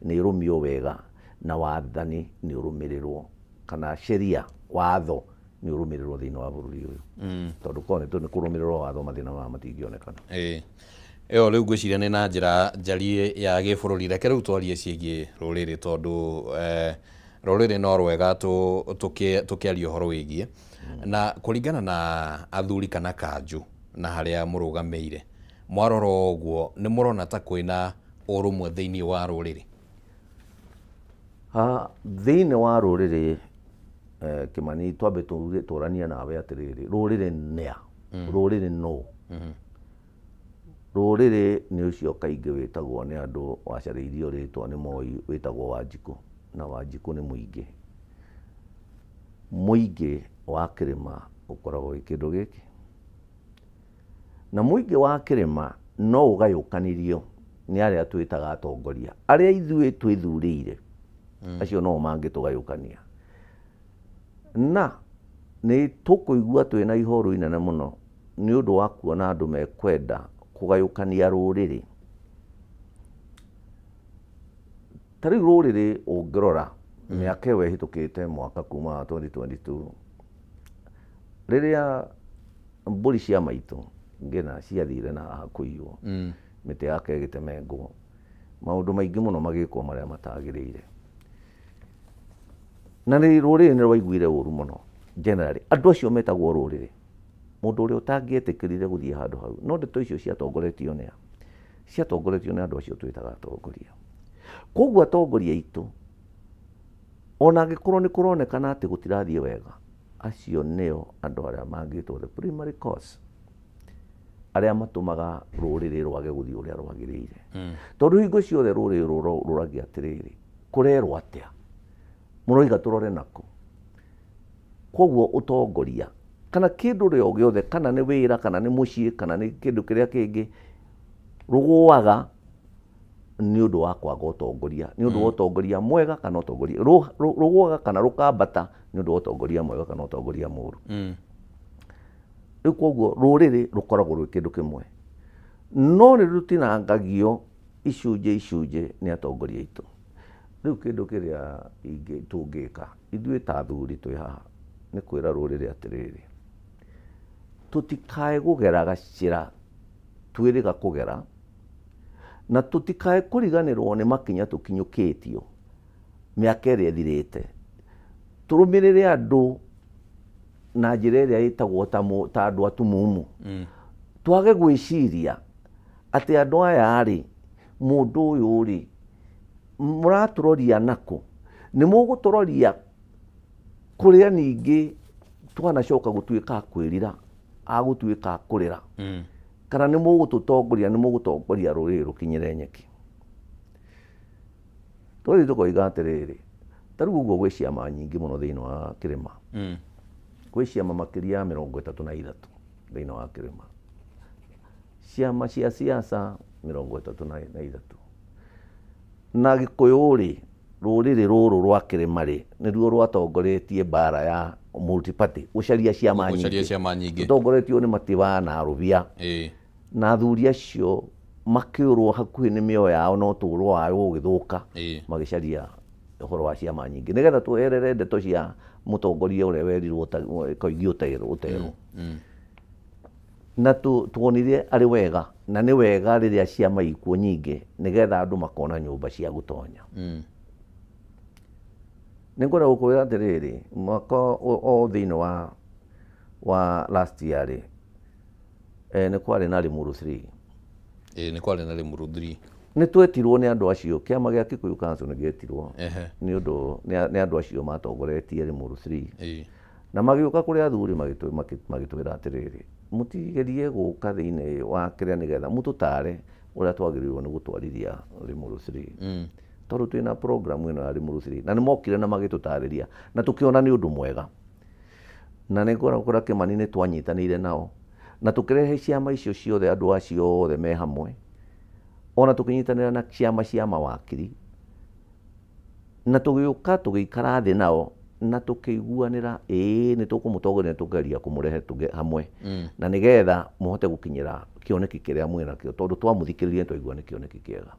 nĩ ĩrũmio wega, na wathani nĩ ũrũmĩrĩrwo, kana sheria watho nĩ ũrũmĩrĩrwo thĩinĩ wa bũrũri ũyũ, tondũ korwo nĩ kũrũmĩrĩrwo watho mathĩna maya matingĩonekana. Ĩyo rĩu ngwĩciria nĩ na njĩra njariĩ ya gĩbũrũri. Reke rĩu twarie ciĩgiĩ rũrĩrĩ, tondũ rũrĩrĩ no rwega tũkĩaria ũhoro wĩgiĩ, na kũringana na athuri kana kanjũ na harĩa mũrũgamĩire, mwarora ũguo nĩ mũrona ta kwĩna ũrũmwe thĩinĩ wa rũrĩrĩ? Thĩinĩ wa rũrĩrĩ, Kĩmani, twambe tũranie nawe atĩrĩrĩ, rũrĩrĩ nĩa? Rũrĩrĩ no? Rũrĩrĩ nĩ ũcio kaingĩ wĩtagwo nĩ andũ wacarĩirio rĩtwa nĩ Moi, wĩtagwo Wanjikũ, na Wanjikũ nĩ mũingĩ. Mũingĩ wa kĩrĩma ũkoragwo wĩ kĩndũ gĩkĩ, na mũingĩ wa kĩrĩma no ũgayũkanirio nĩ arĩa twĩtaga atongoria, arĩa ithuĩ twĩthurĩire, acio no mangĩtũgayũkania. Na nĩ tũkũigua twĩna ihoru inene mũno nĩ ũndũ wa kuona andũ mekwenda kũgayũkania rũrĩrĩ. Ta rĩu rũrĩrĩ ũngĩrora mĩaka ĩyo ĩhĩtũkĩte, mwaka kuma 2022, rĩrĩa mbũri cia maitũ ngĩna ciathire na hakũiywo, mĩtĩ yake ĩgĩtemengwo, maũndũ maingĩ mũno magĩkwo marĩa matagĩrĩire, na rũrĩrĩ nĩ rwaiguire ũru mũno. Generally andũ acio metagwo rũrĩrĩ, mũndũ ũrĩa ũtangĩetĩkĩrire gũthiĩ handũ hau. No ndeto icio ciatongoretio nĩ ciatongoretio nĩ andũ acio twĩtaga atongoria. Koguo atongoria aitũ, ona angĩkorwo nĩ kũronekana atĩ gũtirathiĩ wega, acio nĩo andũ arĩa mangĩtwo the primary cause, arĩa matũmaga rũrĩrĩ rwage gũthiĩ ũrĩa rwagĩrĩire. Tondũ hingo ciothe rũrĩrĩ rũragia atĩrĩrĩ, kũrerwo atĩa, mũroiga tũrore nakũ? Koguo ũtongoria kana kĩndũ rĩo gĩothe, kana nĩ wĩra, kana nĩ mũciĩ, kana nĩ kĩndũ kĩrĩa kĩngĩ, rũgũaga nĩ ũndũ wa kwaga ũtongoria, nĩ ũndũ wa ũtongoria mwega kana ũtongoria, rũgũaga kana rũkambata nĩ ũndũ wa ũtongoria mwega kana ũtongoria mũũru. Rĩu koguo rũrĩrĩ rũkoragwo rwĩ kĩndũ kĩmwe, no nĩ rũtinangagio icunjĩ nĩ atongoria aitũ. Rĩu kĩndũ kĩrĩa tũngĩka ithuĩ ta athuri twĩ haha nĩ kwĩra rũrĩrĩ atĩrĩrĩ, tũtikae kũgera gacĩra twĩrĩga kũgera, na tũtikae kũriganĩrwo nĩ makinya tũkinyũkĩtio mĩaka ĩrĩa ĩthirĩte. Tũrũmĩrĩre andũ na njĩra ĩrĩa ĩtagwo ta andũ atumumu. Twage gwĩciria atĩ andũ aya rĩ, mũndũ ũyũ rĩ, mũratũroria nakũ? Nĩ mũgũtũroria kũrĩa ningĩ twanacoka gũtuĩka kwĩrira, agũtuĩka kũrĩra, kana nĩ mũgũtũtongoria, nĩ mũgũtongoria rũrĩrĩ rũkinyĩre nyeki. Tũrĩ tũkoiga atĩrĩrĩ, ta rĩu ũguo gwĩ ciama nyingĩ mũno thĩinĩ wa kĩrĩma, kwĩ ciama makĩria ya 33 thĩinĩ wa kĩrĩma. Ciama cia siasa 33 na Gĩkũyũ-rĩ, rũrĩrĩ rũrũ rwa kĩrĩma-rĩ nĩruo rwatongoretie mbara ya multi-party gũcaria ciama nyingĩ, rũtongoretio nĩ Matiba na Arũbia, na athuri acio makĩũrwo hakuhĩ nĩ mĩoyo yao na ũtũũro wao ũgĩthũka magĩcaria ũhoro wa ciama nyingĩ nĩgetha tweherere ndeto cia mũtongoria ũrĩa werirwo Koigi ũterwo. Na tuonire arĩ wega na nĩ wega rĩrĩa ciama ikuo nyingĩ nĩgetha andũ makona nyũmba cia gũtonya. Nĩngwenda gũkwĩra atĩrĩrĩ, mwaka o thĩinĩ wa last year-rĩ, nĩ kwarĩ na Limuru 3. Nĩ kwarĩ na Limuru 3. Nĩ twetirwo nĩ andũ acio, kĩama gĩa Kikuyu Council nĩ gĩetirwo nĩ ũndũ nĩ andũ acio matongoretie Limuru 3. Na magĩũka kũrĩ athuri magĩtwĩra atĩrĩrĩ, mũtigerie gũka thĩinĩ wa kĩrĩa nĩgetha mũtũtare ũrĩa twagĩrĩirwo nĩ gũtwarithia Limuru 3. Tondũ twĩna program ĩno ya Limuru 3 na nĩ mokire na magĩtũtarĩria na tũkĩona nĩ ũndũ mwega. Na nĩ ngwĩra Kĩmani nĩ twanyitanĩire nao na tũkĩrehe ciama icio ciothe, andũ acio othe me hamwe, ona tũkĩnyitanĩra na ciama cia mawakiri na tũgĩũka tũgĩikara thĩ nao na tũkĩiguanĩra nĩ tũkũmũtongoria, tũgeria kũmũrehe hamwe na nĩgetha mũhote gũkinyĩra kĩoneki kĩrĩa mwĩna kĩo, tondũ twamũthikĩrĩria twaigua nĩ kĩoneki kĩega.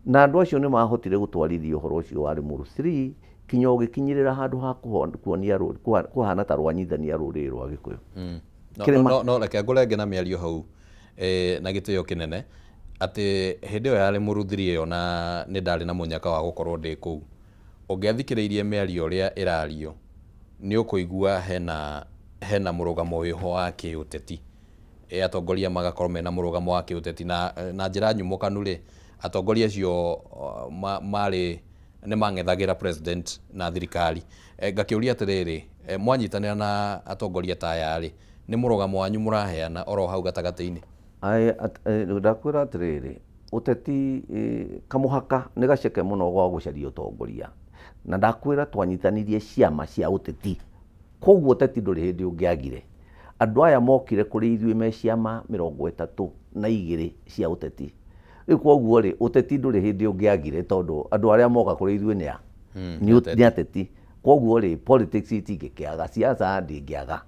Na andũ acio nĩ mahotire gũtwarithia ũhoro ũcio wa Limuru 3 kinya ũgĩkinyĩrĩra handũ ha kuonia kũhana ta rwanyithania rũrĩrĩ rwa Gĩkũyũ. No reke ngũrenge na mĩario hau na gĩtĩo kĩnene atĩ hĩndĩ ĩyo ya Limuru 3 ĩyo na nĩ ndarĩ na mũnyaka wa gũkorwo ndĩ kũu, ũngĩathikĩrĩirie mĩario ũrĩa ĩrario nĩ ũkũigua hena mũrũgamo wĩho wa kĩũteti, atongoria magakorwo mena mũrũgamo wa kĩũteti na njĩra nyumũkanu-rĩ, atongoria acio nĩ mang'ethagĩra president na thirikari. Ngakĩũria atĩrĩrĩ, mwanyitanĩra na atongoria ta aya-rĩ, nĩ mũrũgamo wanyu mũraheana oro hau gatagatĩ-inĩ? Ndakwĩra atĩrĩrĩ, ũteti kamũhaka nĩ gaceke mũno gwa gũcaria ũtongoria, na ndakwĩra twanyitanirie ciama cia ũteti, koguo ũteti ndũrĩ hĩndĩ ũngĩagire. Andũ aya mokire kũrĩ ithuĩ me ciama 32 cia ũteti. Rĩu koguo-rĩ, ũteti ndũrĩ hĩndĩ ũngĩagire tondũ andũ arĩa moka kũrĩ ithuĩ nĩ ateti. Koguo-rĩ, politics itingĩkĩaga, siasa ndĩngĩaga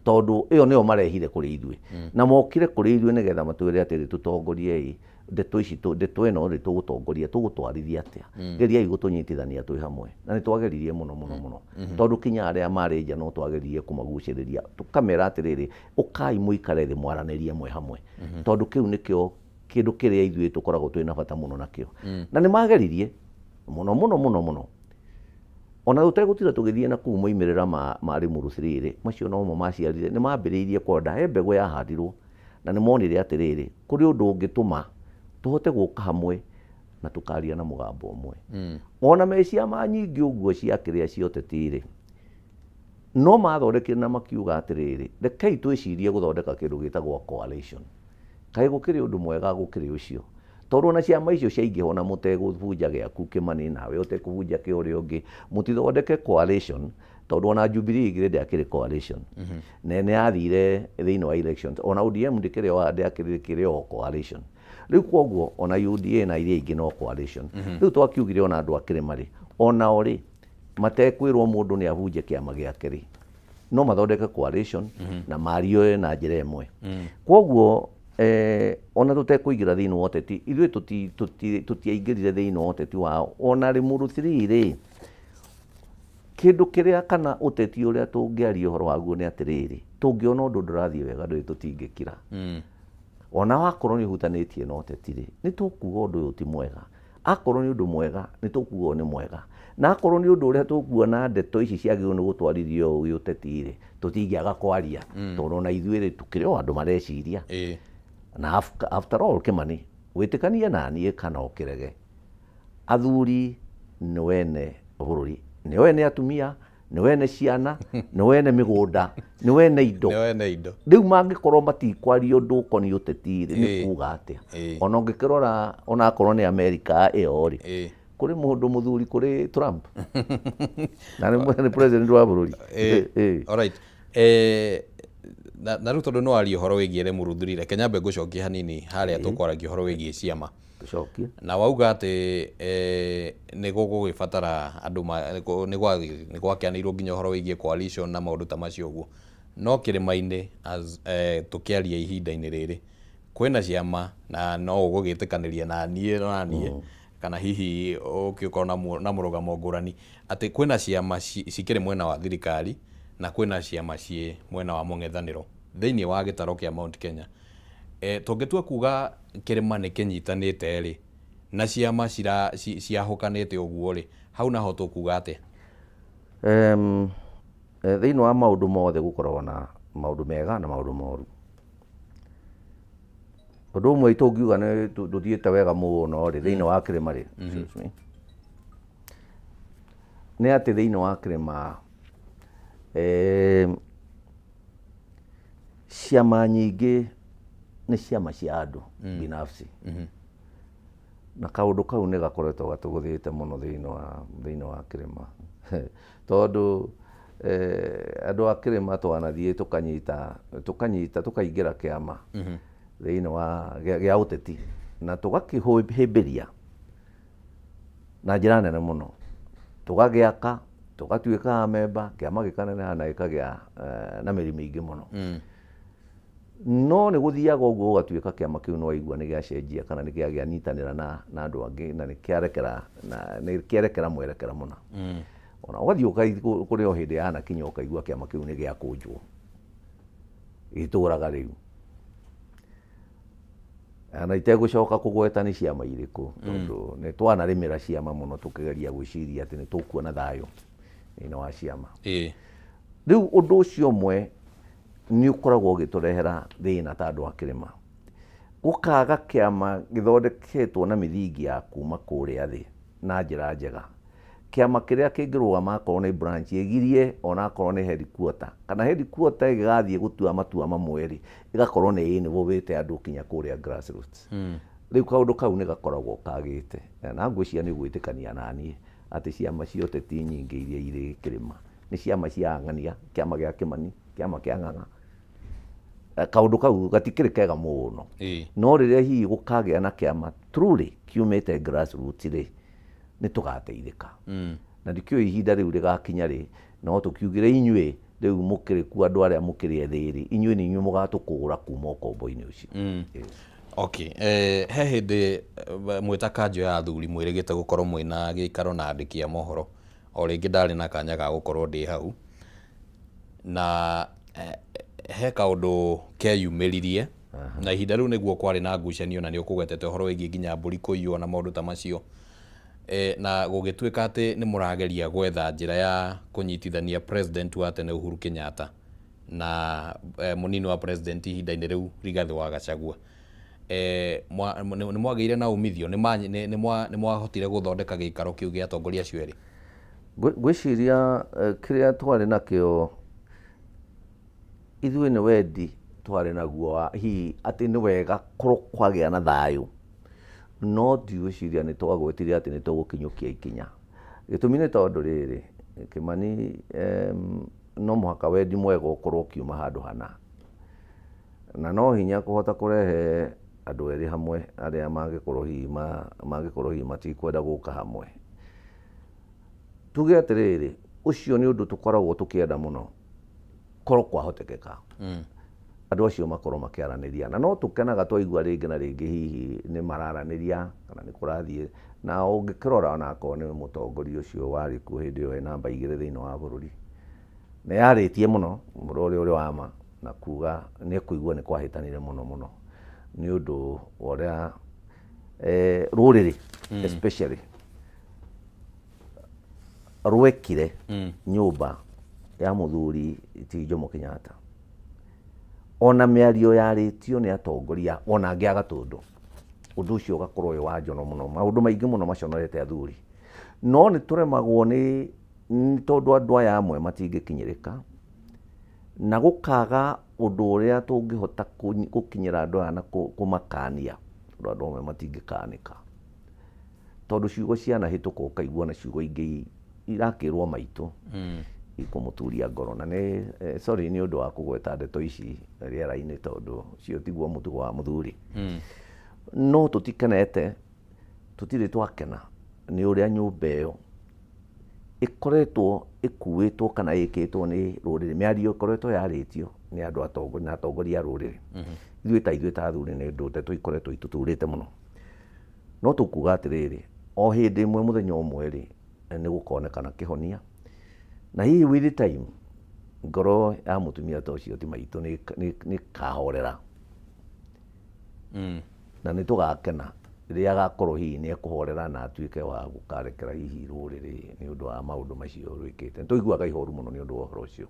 tondũ ĩyo nĩyo marehire kũrĩ ithuĩ na mokire kũrĩ ithuĩ nĩgetha matwĩre atĩrĩ tũtongorie ndeto ĩno rĩ tũgũtongoria, tũgũtwarithia atĩa, geriai gũtũnyitithania twĩ hamwe. Na nĩ twageririe mũno tondũ kinya arĩa marĩ nja no twageririe kũmagucĩrĩria, tũkamera atĩrĩrĩ, ũkai mũikare thĩ mwaranĩrie mwe hamwe, tondũ kĩu nĩkĩo kĩndũ kĩrĩa ithuĩ tũkoragwo twĩna bata mũno nakĩo. Na nĩ mageririe mũno ona tũtegũtira tũgĩthiĩ na kũu moimĩrĩra ma Limuru 3-rĩ, macio no mo maciarire, nĩ mambĩrĩirie kwenda mbegũ yahandirwo na nĩ monire atĩrĩrĩ, kũrĩ ũndũ ũngĩtũma tũhote gũka hamwe na tũkaria na mũgambo ũmwe. Ona me ciama nyingĩ ũguo cia kĩrĩa cia ũteti-rĩ, no mathondekire na makiuga atĩrĩrĩ, rekei twĩcirie gũthondeka kĩndũ gĩtagwo coalition. Kaĩ gũkĩrĩ ũndũ mwega gũkĩrĩ ũcio, tondũ ona ciama icio ciaingĩho na mũtegũbunja gĩaku Kĩmani, nawe ũtekũbunja kĩa ũrĩa ũngĩ, mũtithondeke coalition, tondũ ona Jubilee githĩ ndĩakĩrĩ coalition na nĩ yathire thĩinĩ wa elections, ona ODM ndĩakĩrĩ o coalition. Rĩu koguo ona UDA na iria ingĩ no coalition. Rĩu twakiugire ona andũ a Kĩrĩma-rĩ, onao-rĩ matekwĩrwo mũndũ nĩ abunje kĩama gĩake-rĩ, no mathondeke coalition na mario na njĩra ĩmwe. Koguo ona tũtekũingĩra thĩinĩ wa ũteti, ithuĩ tũtiaingĩrire thĩinĩ wa ũteti wao. Ona Limuru 3-rĩ, kĩndũ kĩrĩa kana ũteti ũrĩa tũngĩaria ũhoro waguo nĩ atĩrĩrĩ, tũngĩona ũndũ ndũrathiĩ wega ndũrĩ tũtingĩkira. Ona wakorwo nĩ ũhutanĩtie na ũteti-rĩ, nĩ tũkuga ũndũ ũyũ ti mwega. Akorwo nĩ ũndũ mwega, nĩ tũkuga nĩ mwega. Na akorwo nĩ ũndũ ũrĩa tũkuona ndeto ici ciagĩrĩirwo nĩ gũtwarithio ũyũ ũteti-rĩ, tũtingĩaga kwaria tondũ ona ithuĩ-rĩ tũkĩrĩ o andũ mareciria. Na after all, Kĩmani, wĩtĩkanie na niĩ kana ũkĩrege, athuri nĩ wene bũrũri, nĩ wene atumia, nĩ wene ciana, nĩ wene mĩgũnda, nĩ wene indo. Rĩu mangĩkorwo matikwaria ũndũ ũkoniĩ ũteti-rĩ, nĩ kuga atĩa? Ona ũngĩkĩrora onakorwo nĩ Amerika ĩyo-rĩ, kuri mundu muthuri kuri Trump na ni president wa bururi. Alright, na rĩu tondũ nĩ waria ũhoro wĩgiĩ Lemurudhuri, reke nyambe ngũcokie hanini harĩa tũkwaragia ũhoro wĩgiĩ ciama. Na wauga atĩ nĩ gũgũgĩbatara andũ nĩ gwakĩanĩirwo nginya ũhoro wĩgiĩ coalition na maũndũ ta macio ũguo. No kĩrĩma-inĩ tũkĩaria ihinda-inĩ rĩrĩ kwĩna ciama na no ũgũgĩtĩkanĩria na niĩ kana hihi ũngĩkorwo na mũrũgamo ngũrani atĩ kwĩna ciama cikĩrĩ mwena wa thirikari na kwĩna ciama ciĩ mwena wa mũng'ethanĩro thĩinĩ wa gĩtaro kĩa Mount Kenya. Tũngĩtua kuga kĩrĩma nĩ kĩnyitanĩte rĩ na ciama ciahũkanĩte ũguo rĩ, hau naho tũkuga atĩa? Thĩinĩ wa maũndũ mothe gũkoragwo na maũndũ mega na maũndũ moru. Ũndũ ũmwe tũngiuga nĩ tũthiĩte wega mũno rĩ thĩinĩ wa kĩrĩma rĩ, nĩ atĩ thĩinĩ wa kĩrĩma ciama nyingĩ nĩ ciama cia andũ binafsi, na kaũndũ kau nĩ gakoretwo gatũgũthĩte mũno thĩinĩ wa kĩrĩma tondũ andũ a kĩrĩma twanathiĩ tũkaingĩra kĩama thĩinĩ wa gĩa ũteti na tũgakĩhĩmbĩria na njĩra nene mũno, tũgagĩaka, tũgatuĩka amemba, kĩama gĩkaneneha na gĩkagĩa na mĩri mĩingĩ mũno. No nĩ gũthiaga ũguo ũgatuĩka kĩama kĩu nĩ waigua nĩ gĩacenjia kana nĩ gĩanyitanĩra na andũ angĩ na nĩ kĩerekera mwerekera mũna. Ona ũgathiĩ kũrĩ o hĩndĩ yanakinya ũkaigua kĩama kĩu nĩ gĩakũnjwo gĩtũraga rĩu na itegũcoka kũgweta nĩ ciama irĩkũ tondũ nĩ twanarĩmĩra ciama mũno tũkĩgeria gwĩciria atĩ nĩ tũkuona thayũ thĩinĩ wa ciama. Rĩu ũndũ ũcio ũmwe nĩ ũkoragwo ũgĩtũrehera thĩna ta andũ a kĩrĩma, gũkaga kĩama gĩthondeketwo na mĩthingi ya kuma kũrĩa thĩ na njĩra njega, kĩama kĩrĩa kĩngĩrũgama akorwo nĩ branch ĩgirie ona akorwo nĩ headquarter kana headquarter ĩgĩgathiĩ gũtua matua mamwe rĩ ĩgakorwo nĩ involvĩte andũ kinya kũrĩa grassroots. Rĩu kaũndũ kau nĩ gakoragwo kagĩte na ngwĩciria nĩ ũgwĩtĩkania naniĩ atĩ ciama cia ũteti nyingĩ iria irĩ kĩrĩma nĩ ciama cia ang'ania, kĩama gĩa Kĩmani, kĩama kĩa Ng'ang'a, kaũndũ kau gatikĩrĩ kega mũno. No rĩrĩa hihi gũkagĩa na kĩama truly kiumĩte grassroots rĩ nĩ tũgateithĩka. Na ndikĩũĩ ihinda rĩu rĩgakinya rĩ no tũkiugĩre inyuĩ rĩu mũkĩrĩ kuo andũ arĩa mũkĩrĩ ethĩ rĩ inyuĩ nĩ inyuĩ mũgatũkũũra kuma ũkombo-inĩ ũcio. Okay, he hĩndĩ mwĩta kanjũ ya athuri mwĩrĩgĩte gũkorwo mwĩna gĩikaro na andĩki a mohoro, o rĩngĩ ndarĩ na kanya ga gũkorwo ndĩ hau na he kaũndũ keyumĩririe na ihinda rĩu nĩguo kwarĩ na ngucanio na nĩ ũkũgwetete ũhoro wĩgiĩ nginya mbũri kũiywo na maũndũ ta macio, na gũgĩtuĩka atĩ nĩ mũrageria gwetha njĩra ya kũnyitithania president wa tene Uhuru Kenyatta na mũnini wa president ihinda-inĩ rĩu Rigathĩ wa Gachagua. Nĩ mwagĩire na umithio, nĩ mwahotire gũthondeka gĩikaro kĩu gĩa atongoria acio erĩ? Ngwĩciria kĩrĩa twarĩ nakĩo ithuĩ nĩ wendi twarĩ naguo hihi atĩ nĩ wega kwagĩa na thayũ, no ndigwĩciria nĩ twagwetire atĩ nĩ tũgũkinyũkia ikinya. Gĩtũmi nĩ tondũ rĩrĩ Kĩmani no mũhaka wendi mwega ũkorwo ũkiuma handũ hana, na no hinya kũhota kũrehe andũ erĩ hamwe arĩa mangĩkorwo hihi matikwenda gũka hamwe. Tuge atĩrĩrĩ, ũcio nĩ ũndũ tũkoragwo tũkĩenda mũno korwo kwahotekeka andũ acio makorwo makĩaranĩria, na no tũkenaga twaigua rĩngĩ na rĩngĩ hihi nĩ mararanĩria kana nĩ kũrathiĩ, na ũngĩkĩrora ona akorwo nĩ mũtongoria ũcio warĩ kuo hĩndĩ ĩyo namba 2 thĩinĩ wa bũrũri nĩ yarĩtie mũno ũrĩa ũrĩ wa ma na kuga nĩ kũigua nĩ kwahĩtanire mũno nĩ ũndũ ũrĩa rũrĩrĩ especially rwekire nyũmba ya mũthuri ti Jomo Kenyatta, ona mĩario yarĩtio nĩ atongoria ona angĩ a Gatũndũ. Ũndũ ũcio ũgakorwo wĩ wa njono mũno, maũndũ maingĩ mũno maconorete athuri, no nĩ tũremagwo nĩ tondũ andũ aya amwe matingĩkinyĩrĩka na gũkaga ũndũ ũrĩa tũngĩhota gũkinyĩra andũ aya na kũmakania, tondũ andũ amwe matingĩkanĩka. tondu ciugo ciana hituka ukaigua na ciugo ingi irakirwo maitu ikumuturia ngoro na ni sorry ni undu wa kugweta ndeto ici riera-ini tondu cio tiguo mutugo wa muthuri no tutikenete tutiri twakena ni uria nyumba iyo ikoretwo ikuitwo kana ikitwo ni ruriri miario ikoretwo yaritio ni andu atongoria ruriri ithuĩ ta athuri ni ndu ndeto ikoretwo ituturite muno no tukuga atiriri o hindi imwe muthenya umwe ri ni gukonekana kihonia na hihi with time ngoro ya mutumia ta ucio ti maitu ni kahorera na ni tugakena riria agakorwo hihi ni ekuhorera na atuike wa gukarekera hihi ruriri ni undu wa maundu macio rwikite tuiguaga ihoru muno ni undu wa uhoro ucio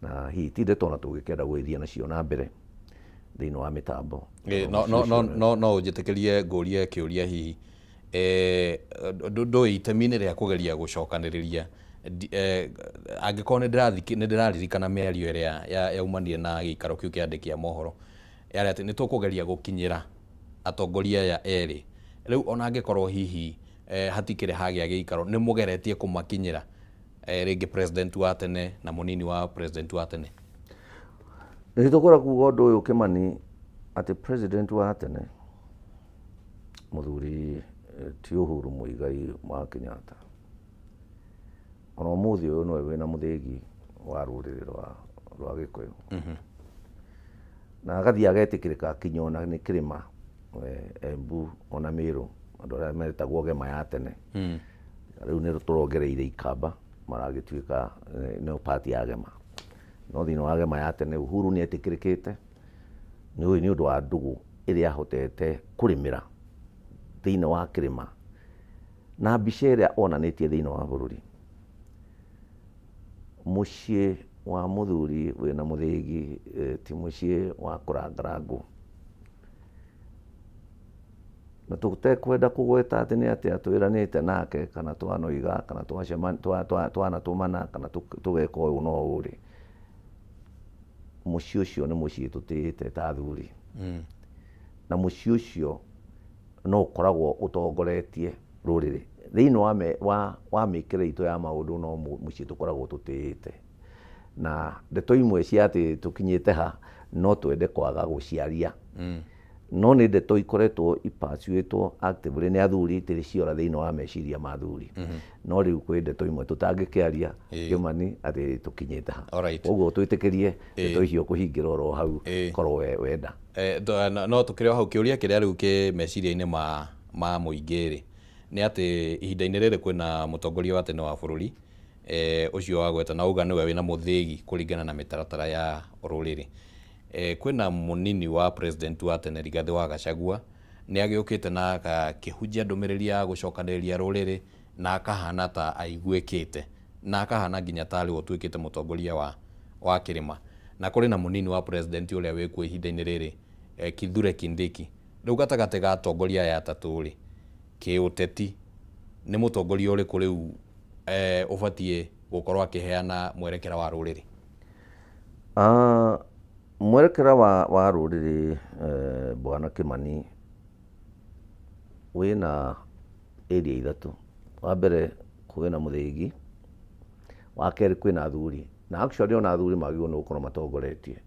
na hihi ti ndeto na tugikenda gwithia nacio na mbere thiini wa mitambo no njitikirie ngurie kiuria hihi ndui itemi-ini ria kugeria gucokaniriria angikorwo ni ndiraririkana miario iria yaumanire na giikaro kiu kia andiki a mohoro yari ati ni tukugeria gukinyira atongoria ya eri riu ona angikorwo hihi hatikire hagia giikaro ni mugeretie kumakinyira ringi president wa tene na munini wa president wa tene ni tukora kuga undu uyu Kimani ati president wa tene muthuri ti Uhuru Muigai wa Kenyatta ona umuthi uyu no wina muthigi wa ruriri rwa Gikuyu na agathii agetikirika akinya ona ni kirima Embu ona Meru andu aria metagwo gema ya tene riu ni turongereire ikamba maragituika no party ya gema no thiini wa gema ya tene Uhuru ni etikirikite ni undu wa ndugu iria hotete kurimira thiini wa kirima na mbica iria onanitie thiini wa bururi mucii wa muthuri wina muthigi ti mucii wa kurangarangu na tutekwenda kugweta ati ni atia twiranite nake kana twanoiga kana twanatumana kana tugeka uyu no uri mucii ucio ni mucii tutiite ta athuri na mucii ucio no ukoragwo utongoretie ruriri thiini wa mikire itu ya maundu no mucii tukoragwo tutiite na ndeto imwe cia ati tukinyite ha no twende kwaga guciaria no ni ndeto ikoretwo ipasuitwo actively ni athuri tiri ciora thiini wa meciria ma athuri no riu kwi ndeto imwe tutangikiaria Kimani ati tukinyite ha uguo twitikirie ndeto icio kuhingira oro hau korwo wenda no tukire hau kiuria kiria riu ki meciria-ini ma muingiri ni ati ihinda-ini riri kwina mutongoria wa tene wa bururi ucio wagweta na uga niwe wina muthigi kuringana na mitaratara ya ruriri kwina munini wa president wa tene Rigathi wa Gachagua ni agiukite na akihunjia ndumiriri ya gucokaniriria ruriri na akahana ta aiguikite na akahana nginya tari utuikite mutongoria wa kirima na kuri na munini wa president uria wikuo ihinda-ini riri Kithure Kindiki riu gatagati ga atongoria ya tatu ri kiuteti ni mutongoria uriku riu ubatie gukorwo akiheana mwerekera wa ruriri mwerekera wa ruriri bwana Kimani wina area ithatu wa mbere kwina muthigi wa keri kwina athuri na actually ona athuri magio no gukorwo matongoretie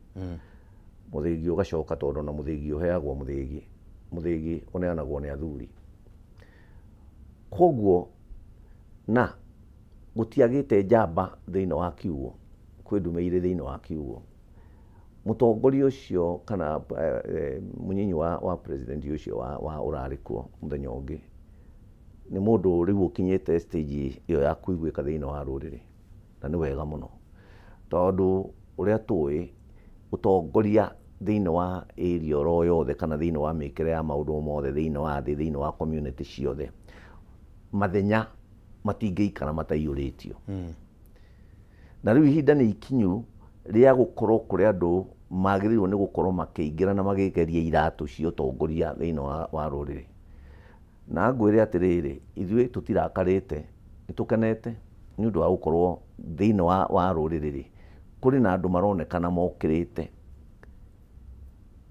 muthigi ugacoka tondu na muthigi uheagwo muthigi uneanagwo ni athuri koguo na gutiagite njamba thiini wa kiugo kwi ndumeire thiini wa kiugo mutongoria ucio kana munyinyi wa president ucio wa urarikuo muthenya ungi ni mundu riu ukinyite stage iyo ya kuiguika thiini wa ruriri na ni wega muno tondu uria tui utongoria thiini wa area ro yothe kana thiini wa mikire ya maundu mothe thiini wa thi thiini wa community ciothe mathenya matingiikara mataiyuritio na riu ihinda ni ikinyu ria gukorwo kuri andu magirirwo ni gukorwo makiingira na magigeria iratu cio tongoria thiini wa ruriri na ngwire atiriri ithui tutirakarite nitukenete ni undu wa gukorwo thiini wa ruriri kuri na andu maronekana mokirite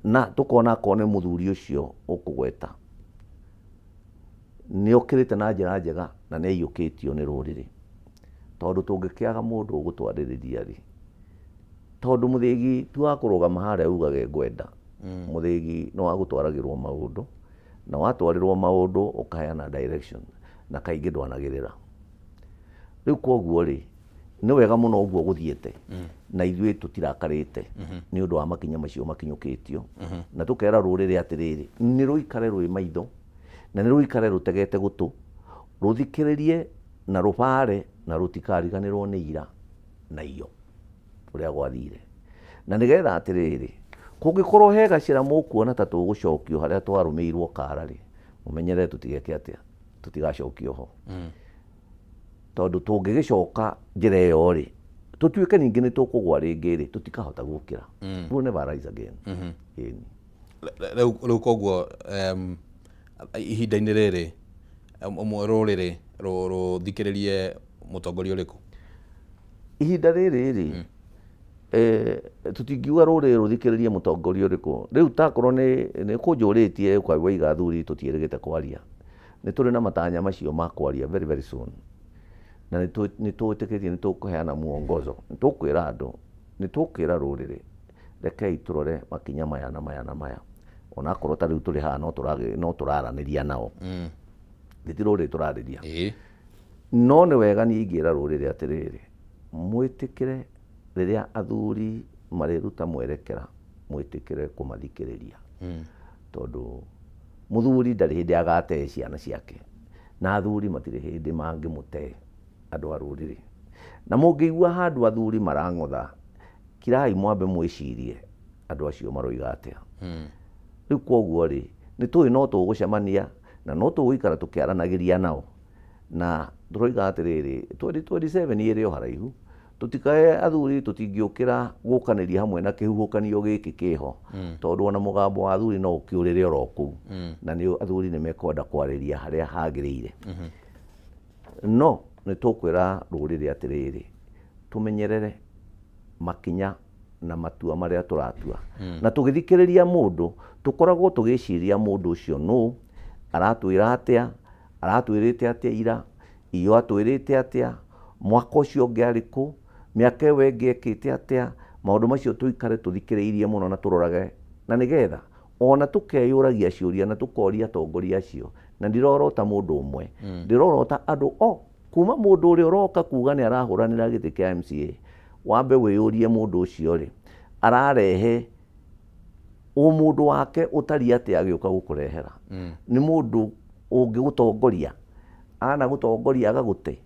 na tukona kone muthuri ucio ukugweta nĩ ũkĩrĩte na njĩra njega na nĩ ĩiyũkĩtio nĩ rũrĩrĩ, tondũ tũngĩkĩaga mũndũ ũgũtwarĩrĩria rĩ, tondũ mũthĩgi ti wa kũrũgama harĩa ugage ngwenda, mũthĩgi nĩ wa gũtwaragĩrwo maũndũ, na watwarĩrwo maũndũ ũkaheana direction, na kaingĩ ndwanagĩrĩra. Rĩu koguo rĩ, nĩ wega mũno ũguo gũthiĩte, na ithuĩ tũtirakarĩte nĩ ũndũ wa makinya macio makinyũkĩtio, na tũkera rũrĩrĩ atĩrĩrĩ, nĩ rũikare rwĩ maitho, na nĩ rũikare rũtegete gũtũ, rũthikĩrĩrie na rũbare na rũtikariganĩrwo nĩ ira na iyo ũrĩa gwathire. Na nĩgetha atĩrĩrĩ, kũngĩkorwo he gacĩra mũkuona ta tũgũcokio harĩa twarũmĩirwo kara rĩ, mũmenyere tũtigeke atĩa, tũtigacokio ho. Tondũ tũngĩgĩcoka njĩra ĩyo rĩ, tũtuĩke ningĩ nĩ tũkũgwa rĩngĩ rĩ, tũtikahota gũkĩra. We'll never rise again. Rĩu koguo ihinda-inĩ rĩrĩ rũrĩrĩ rũthikĩrĩrie mũtongoria ũrĩkũ? Ihinda rĩrĩ rĩ, tũtingiuga rũrĩrĩ rũthikĩrĩrie mũtongoria ũrĩkũ. Rĩu takorwo nĩ kũnjũrĩtie waiga athuri tũtiĩrĩgĩte kwaria, nĩ tũrĩ na matanya macio ma kwaria very very soon, na nĩ twĩtĩkĩtie nĩ tũkũheana muongozo, nĩ tũkwĩra andũ, nĩ tũkwĩra rũrĩrĩ, rekei tũrore makinya maya na maya na maya, onakorwo ta rĩu tũrĩ haha no tũraranĩria nao, ti rũrĩrĩ tũrarĩria, no nĩ wega niĩ ingĩra rũrĩrĩ atĩrĩrĩ, mwĩtĩkĩre rĩrĩa athuri marĩruta mwerekera, mwĩtĩkĩre kũmathikĩrĩria, tondũ mũthuri ndarĩ hĩndĩ agatee ciana ciake, na athuri matirĩ hĩndĩ mangĩmũtee andũ a rũrĩrĩ. Na mũngĩigua handũ athuri marang'otha, kirai mwambe mwĩcirie andũ acio maroiga atĩa. Rĩu koguo rĩ, nĩ tũĩ no tũgũcemania na no tũgũikara tũkĩaranagĩria nao, na tũroiga atĩrĩrĩ, 2027 ĩrĩ o haraihu, tũtikae athuri tũtingĩũkĩra gũkanĩria hamwe na kĩhuhũkanio gĩkĩ kĩho, tondũ ona mũgambo wa athuri no ũkĩũrĩre oro kũu, na nĩ athuri nĩ mekwenda kwarĩria harĩa hagĩrĩire. No nĩ tũkwĩra rũrĩrĩ atĩrĩrĩ, tũmenyerere makinya na matua marĩa tũratua, na tũgĩthikĩrĩria mũndũ tũkoragwo tũgĩciria mũndũ ũcio nũ, aratwĩra atĩa, aratwĩrĩte atĩa ira, iyo atwĩrĩte atĩa, mwaka ũcio ũngĩ arĩ kũ, mĩaka ĩyo ĩngĩ ekĩte atĩa. Maũndũ macio tũikare tũthikĩrĩirie mũno na tũrorage, na nĩgetha ona tũkeyũragia ciũria na tũkoria atongoria acio, na ndirorota mũndũ ũmwe, ndirorota andũ kuma mũndũ ũrĩa ũroka kuga nĩ arahũranĩra gĩtĩ kĩa MCA, wambe wĩyũrie mũndũ ũcio rĩ, ararehe mũndũ wake ũtari atĩ agĩũka gũkũrehera, nĩ mũndũ ũngĩgũtongoria, ana gũtongoria agagũte,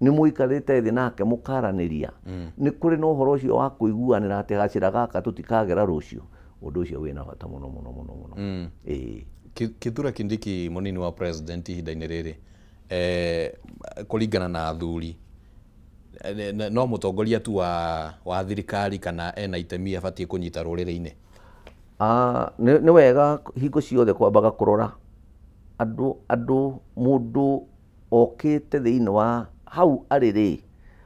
nĩ mũikarĩte thĩ nake mũkaranĩria, nĩ kũrĩ na ũhoro ũcio wa kũiguanĩra atĩ gacĩra gaka tũtikagera rũciũ, ũndũ ũcio wĩna bata mũno mũno mũno mũno. Kithure Kindiki mũnini wa president ihinda-inĩ rĩrĩ, kũringana na athuri, no mũtongoria tu wa thirikari kana ena itemi abatiĩ kũnyita rũrĩrĩ-inĩ? Nĩ wega hingo ciothe kwambaga kũrora andũ mũndũ okĩte thĩinĩ wa hau arĩ rĩ,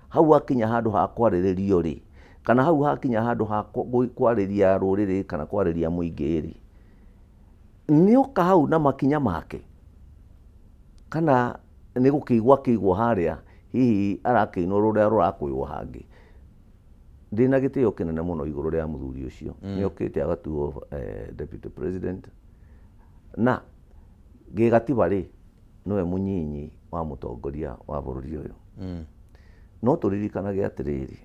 hau hakinya handũ ha kwarĩrĩrio rĩ, kana hau hakinya handũ ha kwarĩria rũrĩrĩ kana kwarĩria mũingĩ rĩ, nĩ oka hau na makinya make, kana nĩ gũkĩigua harĩa hihi arakĩinwo rũrĩa rũrakwĩrwo hangĩ. Ndĩna gĩtĩo kĩnene mũno igũrũ rĩa mũthuri ũcio, nĩ okĩte agatuo deputy president, na gĩgatiba rĩ, nĩwe mũnyinyi wa mũtongoria wa bũrũri ũyũ. No tũririkanage atĩrĩrĩ,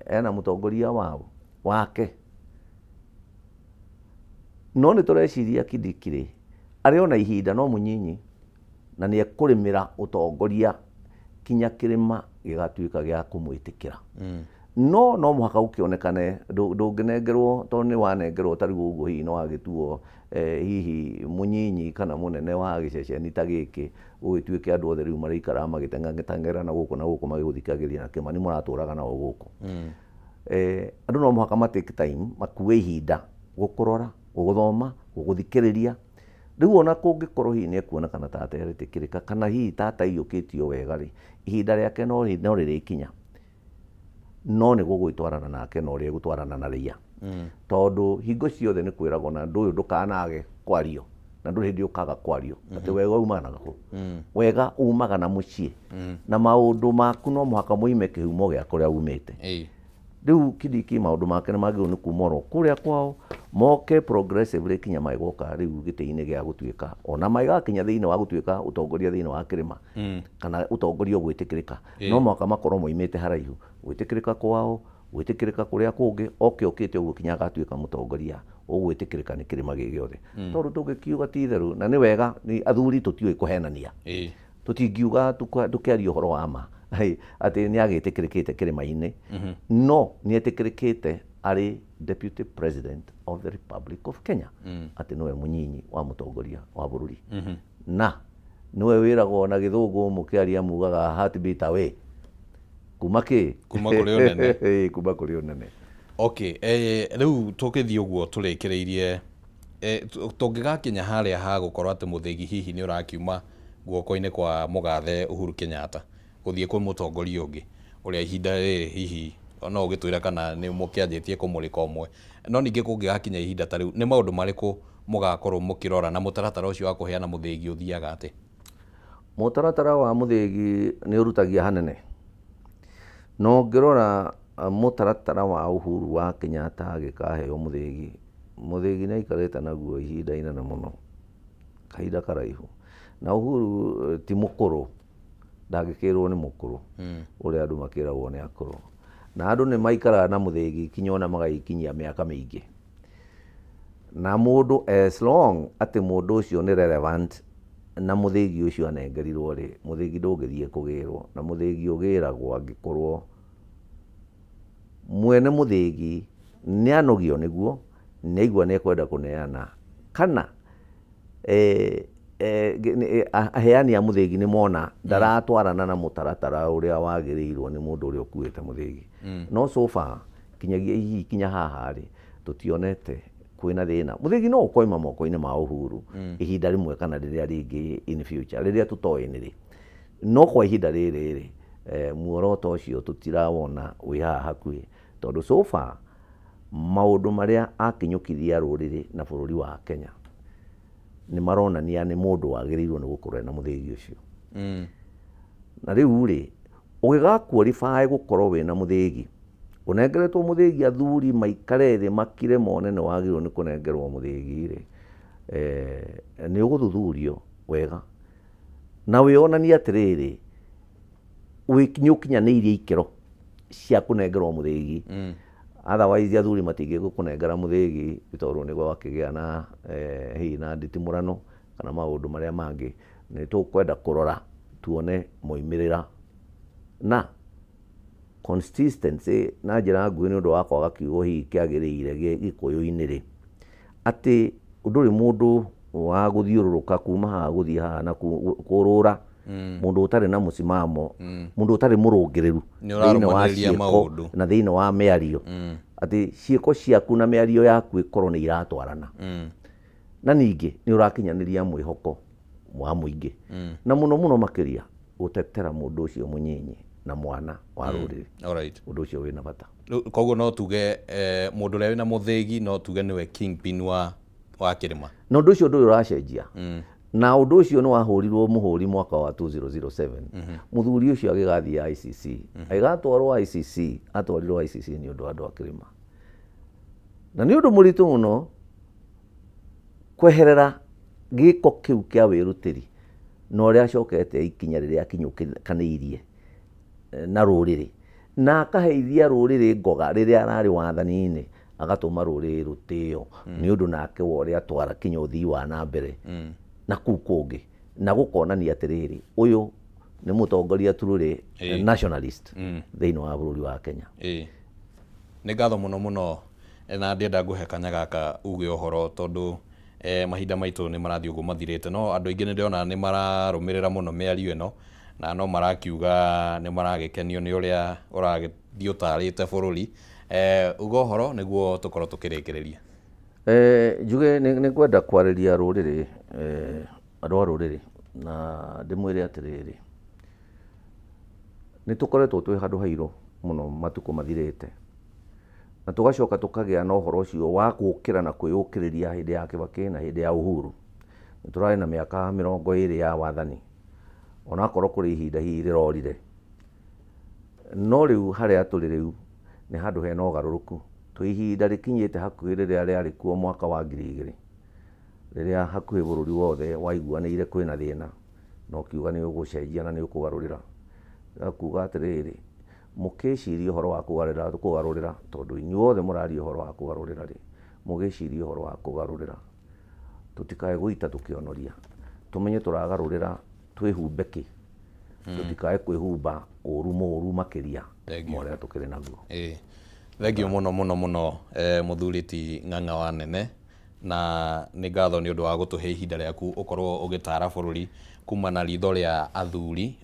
ena mũtongoria wake, no nĩ tũreciria Kindiki rĩ, arĩ ona ihinda no mũnyinyi, na nĩ ekũrĩmĩra ũtongoria kinya kĩrĩma gĩgatuĩka gĩa kũmwĩtĩkĩra. No mũhaka ũkĩonekane, ndũngĩnengerwo, tondũ nĩ wanengerwo ta rĩu ũguo hihi no wagĩtuo hihi mũnyinyi kana mũnene wa gĩceceni ta gĩkĩ, gũgĩtuĩke andũ othe rĩu marĩikara magĩteng'era na gũkũ magĩgũthikagĩria na Kĩmani mũratũraga nao gũkũ. Andũ no mũhaka matake time, makue ihinda gũkũrora, gũgũthoma, gũgũthikĩrĩria. Rĩu ona kũngĩkorwo hihi nĩ ekuonekana ta ateretĩkĩrĩka, kana hihi ta ataiyũkĩtio wega rĩ, ihinda rĩake no rĩrĩkinya, no nĩ gũgwĩtwarana nake na ũrĩa egũtwarana na rĩya, tondũ hingo ciothe nĩ kwĩragwo na ndũyũ ndũkanage kwario, na ndå hä ndä å kaga kwario atä wega umaga na kå wega umaga na må ciä na maå ndå maku no må haka må ime kä humo gä a kå rä a umä te rä u Kindiki maå ndå make nä magä rwo nä kumorwo kå rä a kwao moke progressively kinya maigoka rä u gä tä-inä gä a gå tuä ka ona maigakinya thä inä wa gå tuä ka å tongoria thä inä wa kä rä ma kana å tongoria å gwä tä kä rä ka no mwaka makorwo moimä te haraihu gwä tä kä rä ka kwao gwä tä kä rä ka kå rä a kå ngä oke å kä te å guo kinya agatuä ka må tongoria å gwä tä kä rä ka nä kä rä ma gä gä othe tondå tå ngä kiuga ti itherå na nä wega athuri tå tiå kå henania tå tingiuga tå kä aria å horo wa ma atä nä agä tä kä rä kä te kä rä ma-inä no nä etä kä rä kä te arä Deputy President of the Republic of Kenya atä nä we må nyinyi wa må tongoria wa bå rå ri na nä we wä ragwo na gä thå ngå må kä aria mugaga heartbeat away kuma kä kuma kå rä å nene kuma kå rä å nene rä u tå gä thiä å guo tå rä kä rä irie tå ngä gakinya harä a ha gå korwo atä må thĩgi hihi nä å rakiuma guoko-inä kwa må gathe Uhuru Kenyatta gå thiä kwä må tongoria å ngä å rä a ihinda rä hihi no å gä twä ra kana nä må kä anjä tie kå må rä ka å mwe no ningä kå ngä gakinya ihinda ta rä u nä maå ndå marä kå må gakorwo må kä rora na må taratara å cio wa kå heana må thĩgi å thiaga atä må taratara wa må thĩgi nä å rutagia hanene no ngä rora må taratara wa Uhuru wa Kenyatta agä kaheo må thĩgi nä aikarä te naguo ihinda inene må no kahinda karaihu na Uhuru ti må kå rå ndangä kä rwo nä må kå rå å rä a andå makä ragwo nä akå rå na andå nä maikaraga na må thĩgi kinya ona magaikinyia mä aka mä ingä na må ndå as long atä må ndå å cio nä relevant na må thĩgi å cio anengerirwo rä må thĩgi ndå ngä thiä kå gä rwo na må thĩgi å gä ragwo angä korwo mwene må thĩgi nä anogio nä guo nä aigua nä ekwenda kå neana kana aheani a må thĩgi nä mona ndaratwarana na må taratara å rä a wagä rä irwo nä må ndå å rä a å kuä te må thĩgi no so far kinyagia hihi kinya haha rä tå tionete kwä na thä na må thĩgi no å koima moko-inä ma Uhuru ihinda rä mwe kana rä rä a rä ngä in future rä rä a tå toä nä rä no kwa ihinda rä rä rä muoroto å cio tå tirawona wä haha hakuhä tondå so far maå ndå marä a akinyå kithia rå rä rä na bå rå ri wa Kenya nä maronania nä må ndå wagä rä irwo nä gå korwo ena må thĩgi å cio na rä u rä å gä gakuoribaä gå korwo wä na må thĩgi å nengeretwo må thĩgi athuri maikare thĩ makire mone nä wagä rä irwo nä kå nengerwo må thĩgi rä nä å gå thuthurio wega na wä onanie atä rä rä nä å kinyanä irie ikä ro cia kå nengerwo må thĩgi otherwise athuri matingä gå kå nengera må thĩgi tondå nä gwa kä gä a na hihi na nditimå rano kana maå ndå marä a mangä nä tå kwenda kå rora tuone moimä rä ra na consistency na njä ra nguä nä å ndå wa kwaga kiugo hihi kä agä rä ire gä kå yå-inä rä atä ndå rä må ndå wa gå thiå rå rå ka kuma haha gå thiä haha na kå rå ra må ndå å tarä na må cimamo må ndå å tarä må rå ngä rä ru thä-inä wa ciäko na thä-inä wa mä ario atä ciäko ciaku na mä ario yaku ä korwo nä iratwarana na ningä nä å rakinyanä ria mwä hoko wa må ingä na må no makä ria gå tetera må ndå å cio må nyinyi na mwana wa rå rä rä å ndå å cio wä na bata koguo no tuge må ndå å rä a wä na må thĩgi no tuge nä we kingpin wa kä rä ma na å ndå å cio ndå å racenjia na å ndå å cio nä wahå rirwo må hå ri mwaka wa 2007 må thuri å cio agä gathiä ICC aigatwarwo ICC atwarirwo ICC nä å ndå wa andå a kä rä ma na nä å ndå må ritå må no kweherera gä ko kä u kä a wä rutä ri na å rä a acokete ikinya rä rä a akinyå kanä irie na rå rä rä na akaheithia rå rä rä ngoga rä rä a ararä wathani-inä agatå ma rå rä rä rå tä o nä å ndå nake wa å rä a twara kinya å thii wa na mbere na kuu kångä na gå konania atä rä rä å yå nä må tongoria turå rä nationalist thä inä wa bå rå ri wa Kenya nä ngatho må no må no na ndĩenda ngũhe kanya gaka uge ũhoro tondũ mahinda maitũ nĩ marathiĩ ũguo mathirĩte no andũ aingĩ nĩ ndĩrona nĩ mararũmĩrĩra mũno mĩario ĩno na no marakiuga nĩ maragĩkenio nĩ ũrĩa ũragĩthiĩ ũtarĩte bũrũri uga ũhoro nĩguo tũkorwo tũkĩrĩkĩrĩria. Njuge nĩ kwenda kwarĩria rũrĩrĩ andũ a rũrĩrĩ na ndĩmwĩre atĩrĩrĩ nĩ tũkoretwo twĩ handũ hairũ mũno matukũ mathirĩte na tũgacoka tũkagĩa na ũhoro ũcio wa gũkĩra na kwĩyũkĩrĩria hĩndĩ ya Kibaki na hĩndĩ ya Uhuru Tũrarĩ na mĩaka 20 ya wathani, onakorwo kũrĩ ihinda hihi rĩrorire, no rĩu harĩa tũrĩ rĩu nĩ handũ hena ũgarũrũku. Twĩ ihinda rĩkinyĩte hakuhĩ rĩrĩa rĩarĩ kuo mwaka wa 2000, rĩrĩa hakuhĩ bũrũri wothe waiguanĩire kwĩna thĩna na ũkiuga nĩ ũgũcenjia na nĩ ũkũgarũrĩra. Kuuga atĩrĩrĩ, mũkĩciria ũhoro wa kũgarũrĩra, tondũ inyuothe mũraria ũhoro wa kũgarũrĩra rĩ, mũgĩciria ũhoro wa kũgarũrĩra, tũtikae gũita tũkĩonoria, tũmenye tũragarũrĩra twĩhumbe kĩ, tũtikae kwĩhumba ũru mũru makĩria marĩa tũkĩrĩ naguo. Thengio mũno mũno mũno mũthuri ti Ng'ang'a wa Nene, na nĩ ngatho nĩ ũndũ wa gũtũhe ihinda rĩaku ũkorwo ũgĩtara bũrũri kuma na ritho rĩa athuri